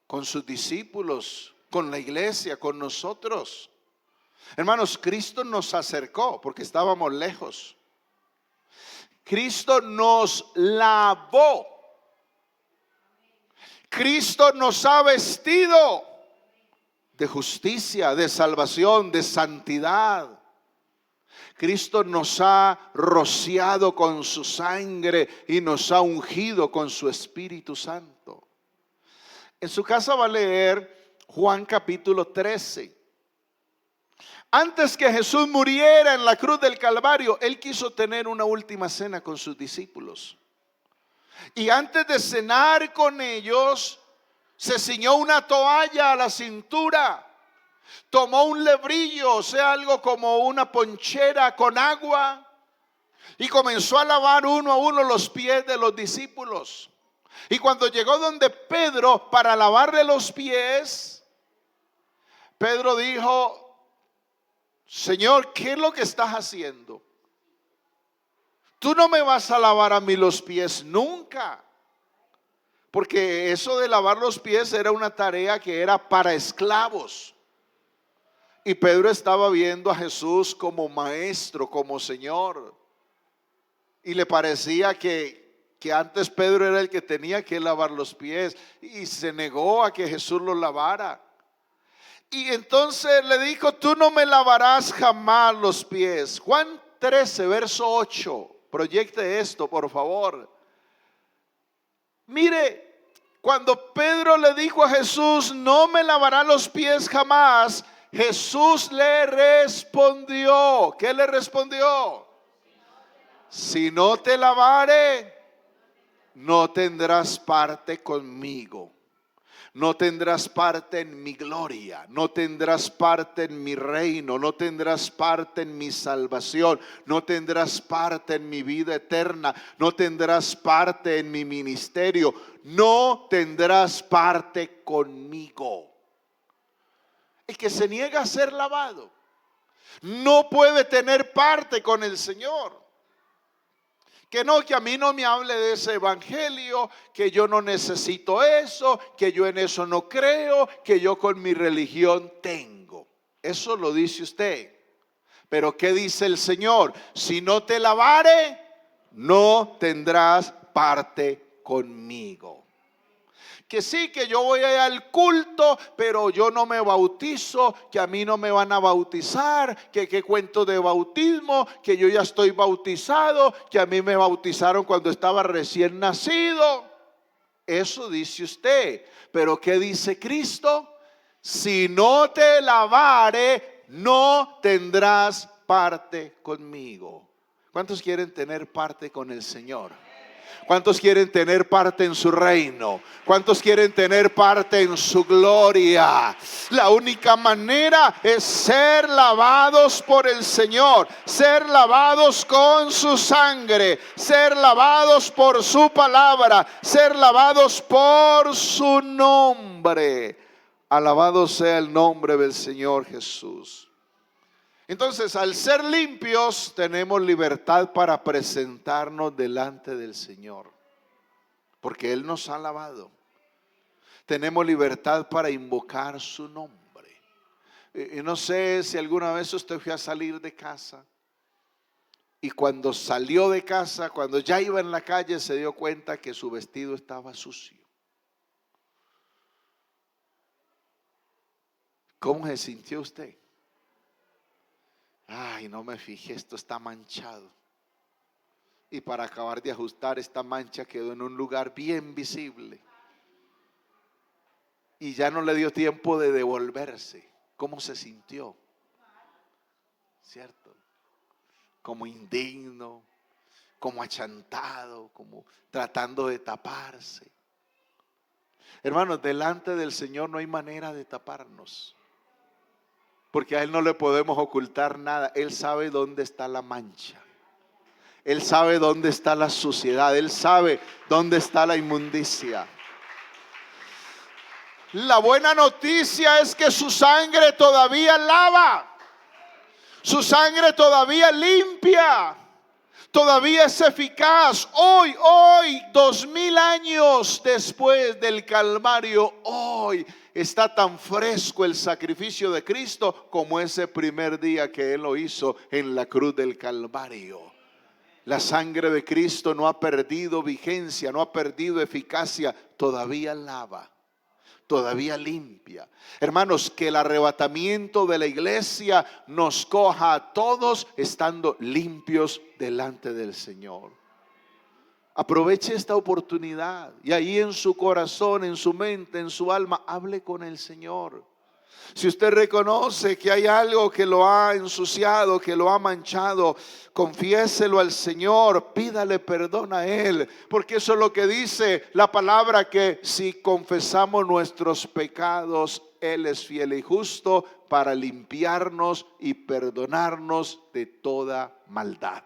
con sus discípulos, con la iglesia, con nosotros. Hermanos, Cristo nos acercó porque estábamos lejos. Cristo nos lavó. Cristo nos ha vestido de justicia, de salvación, de santidad. Cristo nos ha rociado con su sangre y nos ha ungido con su Espíritu Santo. En su casa va a leer Juan capítulo 13. Antes que Jesús muriera en la cruz del Calvario, Él quiso tener una última cena con sus discípulos. Y antes de cenar con ellos, se ciñó una toalla a la cintura, tomó un lebrillo, o sea, algo como una ponchera con agua, y comenzó a lavar uno a uno los pies de los discípulos. Y cuando llegó donde Pedro para lavarle los pies, Pedro dijo: Señor, ¿qué es lo que estás haciendo? Tú no me vas a lavar a mí los pies nunca. Porque eso de lavar los pies era una tarea que era para esclavos. Y Pedro estaba viendo a Jesús como maestro, como Señor. Y le parecía que antes Pedro era el que tenía que lavar los pies. Y se negó a que Jesús los lavara. Y entonces le dijo: tú no me lavarás jamás los pies. Juan 13, verso 8. Proyecte esto, por favor. Mire, cuando Pedro le dijo a Jesús: no me lavará los pies jamás, Jesús le respondió. ¿Qué le respondió? Si no te lavare, no tendrás parte conmigo. No tendrás parte en mi gloria, no tendrás parte en mi reino, no tendrás parte en mi salvación, no tendrás parte en mi vida eterna, no tendrás parte en mi ministerio, no tendrás parte conmigo. El que se niega a ser lavado no puede tener parte con el Señor. Que no, que a mí no me hable de ese evangelio, que yo no necesito eso, que yo en eso no creo, que yo con mi religión tengo. Eso lo dice usted. Pero ¿qué dice el Señor? Si no te lavare, no tendrás parte conmigo. Que sí, que yo voy allá al culto, pero yo no me bautizo, que a mí no me van a bautizar, que qué cuento de bautismo, que yo ya estoy bautizado, que a mí me bautizaron cuando estaba recién nacido. Eso dice usted, pero ¿qué dice Cristo? Si no te lavare, no tendrás parte conmigo. ¿Cuántos quieren tener parte con el Señor? ¿Cuántos quieren tener parte en su reino? ¿Cuántos quieren tener parte en su gloria? La única manera es ser lavados por el Señor, ser lavados con su sangre, ser lavados por su palabra, ser lavados por su nombre. Alabado sea el nombre del Señor Jesús. Entonces, al ser limpios, tenemos libertad para presentarnos delante del Señor, porque Él nos ha lavado. Tenemos libertad para invocar su nombre. Y no sé si alguna vez usted fue a salir de casa y cuando salió de casa, cuando ya iba en la calle, se dio cuenta que su vestido estaba sucio. ¿Cómo se sintió usted? Ay, no me fijé, esto está manchado. Y para acabar de ajustar, esta mancha quedó en un lugar bien visible. Y ya no le dio tiempo de devolverse. ¿Cómo se sintió? ¿Cierto? Como indigno, como achantado, como tratando de taparse. Hermanos, delante del Señor no hay manera de taparnos, porque a Él no le podemos ocultar nada. Él sabe dónde está la mancha. Él sabe dónde está la suciedad. Él sabe dónde está la inmundicia. La buena noticia es que su sangre todavía lava. Su sangre todavía limpia. Todavía es eficaz. Hoy, 2000 años después del Calvario, hoy está tan fresco el sacrificio de Cristo como ese primer día que Él lo hizo en la cruz del Calvario. La sangre de Cristo no ha perdido vigencia, no ha perdido eficacia, todavía lava, todavía limpia. Hermanos, que el arrebatamiento de la iglesia nos coja a todos estando limpios delante del Señor. Aproveche esta oportunidad y ahí en su corazón, en su mente, en su alma, hable con el Señor. Si usted reconoce que hay algo que lo ha ensuciado, que lo ha manchado, confiéselo al Señor, pídale perdón a Él, porque eso es lo que dice la palabra, que si confesamos nuestros pecados, Él es fiel y justo para limpiarnos y perdonarnos de toda maldad.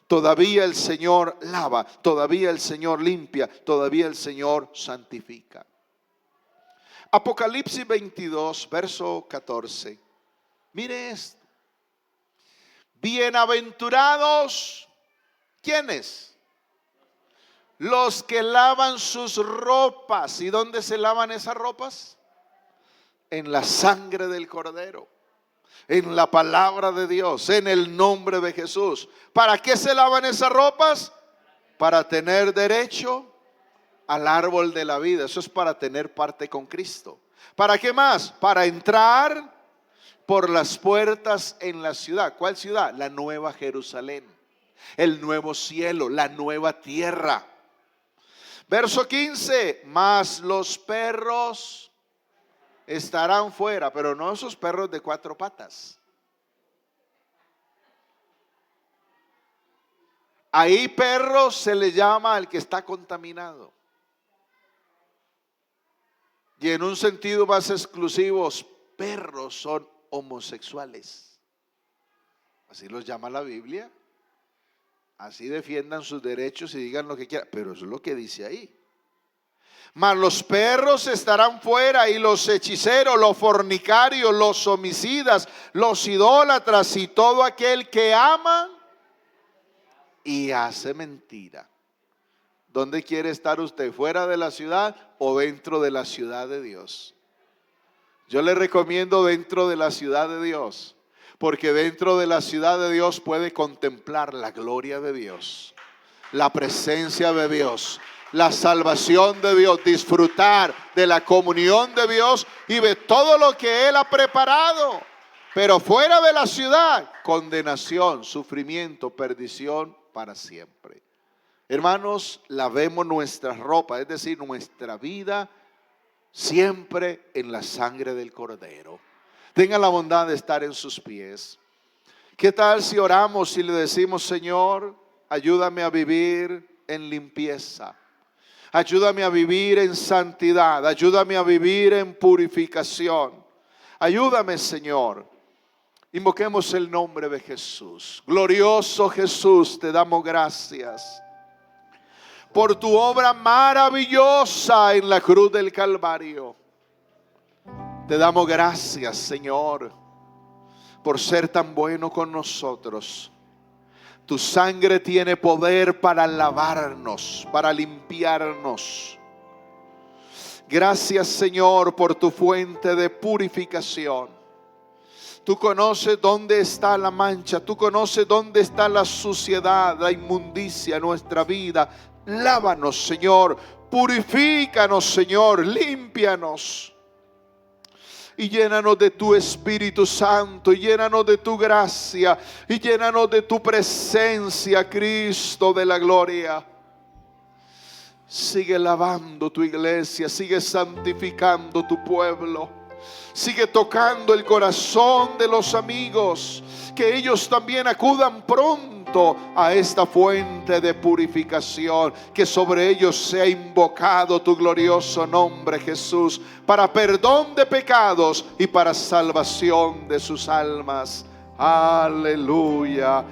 Todavía el Señor lava, todavía el Señor limpia, todavía el Señor santifica. Apocalipsis 22, verso 14. Mire esto. Bienaventurados, ¿quiénes? Los que lavan sus ropas. ¿Y dónde se lavan esas ropas? En la sangre del Cordero, en la palabra de Dios, en el nombre de Jesús. ¿Para qué se lavan esas ropas? Para tener derecho al árbol de la vida. Eso es para tener parte con Cristo. ¿Para qué más? Para entrar por las puertas en la ciudad. ¿Cuál ciudad? La nueva Jerusalén, el nuevo cielo, la nueva tierra. Verso 15. Mas los perros estarán fuera, pero no esos perros de 4 patas. Ahí perro se le llama al que está contaminado. Y en un sentido más exclusivo, perros son homosexuales. Así los llama la Biblia. Así defiendan sus derechos y digan lo que quieran. Pero eso es lo que dice ahí. Mas los perros estarán fuera, y los hechiceros, los fornicarios, los homicidas, los idólatras y todo aquel que ama y hace mentira. ¿Dónde quiere estar usted? ¿Fuera de la ciudad o dentro de la ciudad de Dios? Yo le recomiendo dentro de la ciudad de Dios, porque dentro de la ciudad de Dios puede contemplar la gloria de Dios, la presencia de Dios, la salvación de Dios, disfrutar de la comunión de Dios y de todo lo que Él ha preparado. Pero fuera de la ciudad, condenación, sufrimiento, perdición para siempre. Hermanos, lavemos nuestra ropa, es decir, nuestra vida, siempre en la sangre del Cordero. Tenga la bondad de estar en sus pies. ¿Qué tal si oramos y le decimos: Señor, ayúdame a vivir en limpieza? Ayúdame a vivir en santidad. Ayúdame a vivir en purificación. Ayúdame, Señor. Invoquemos el nombre de Jesús. Glorioso Jesús, te damos gracias por tu obra maravillosa en la cruz del Calvario. Te damos gracias, Señor, por ser tan bueno con nosotros. Tu sangre tiene poder para lavarnos, para limpiarnos. Gracias, Señor, por tu fuente de purificación. Tú conoces dónde está la mancha, tú conoces dónde está la suciedad, la inmundicia en nuestra vida. Lávanos, Señor, purifícanos, Señor, límpianos. Y llénanos de tu Espíritu Santo, y llénanos de tu gracia, y llénanos de tu presencia, Cristo de la gloria. Sigue lavando tu iglesia, sigue santificando tu pueblo. Sigue tocando el corazón de los amigos, que ellos también acudan pronto a esta fuente de purificación, que sobre ellos sea invocado tu glorioso nombre, Jesús, para perdón de pecados y para salvación de sus almas. Aleluya.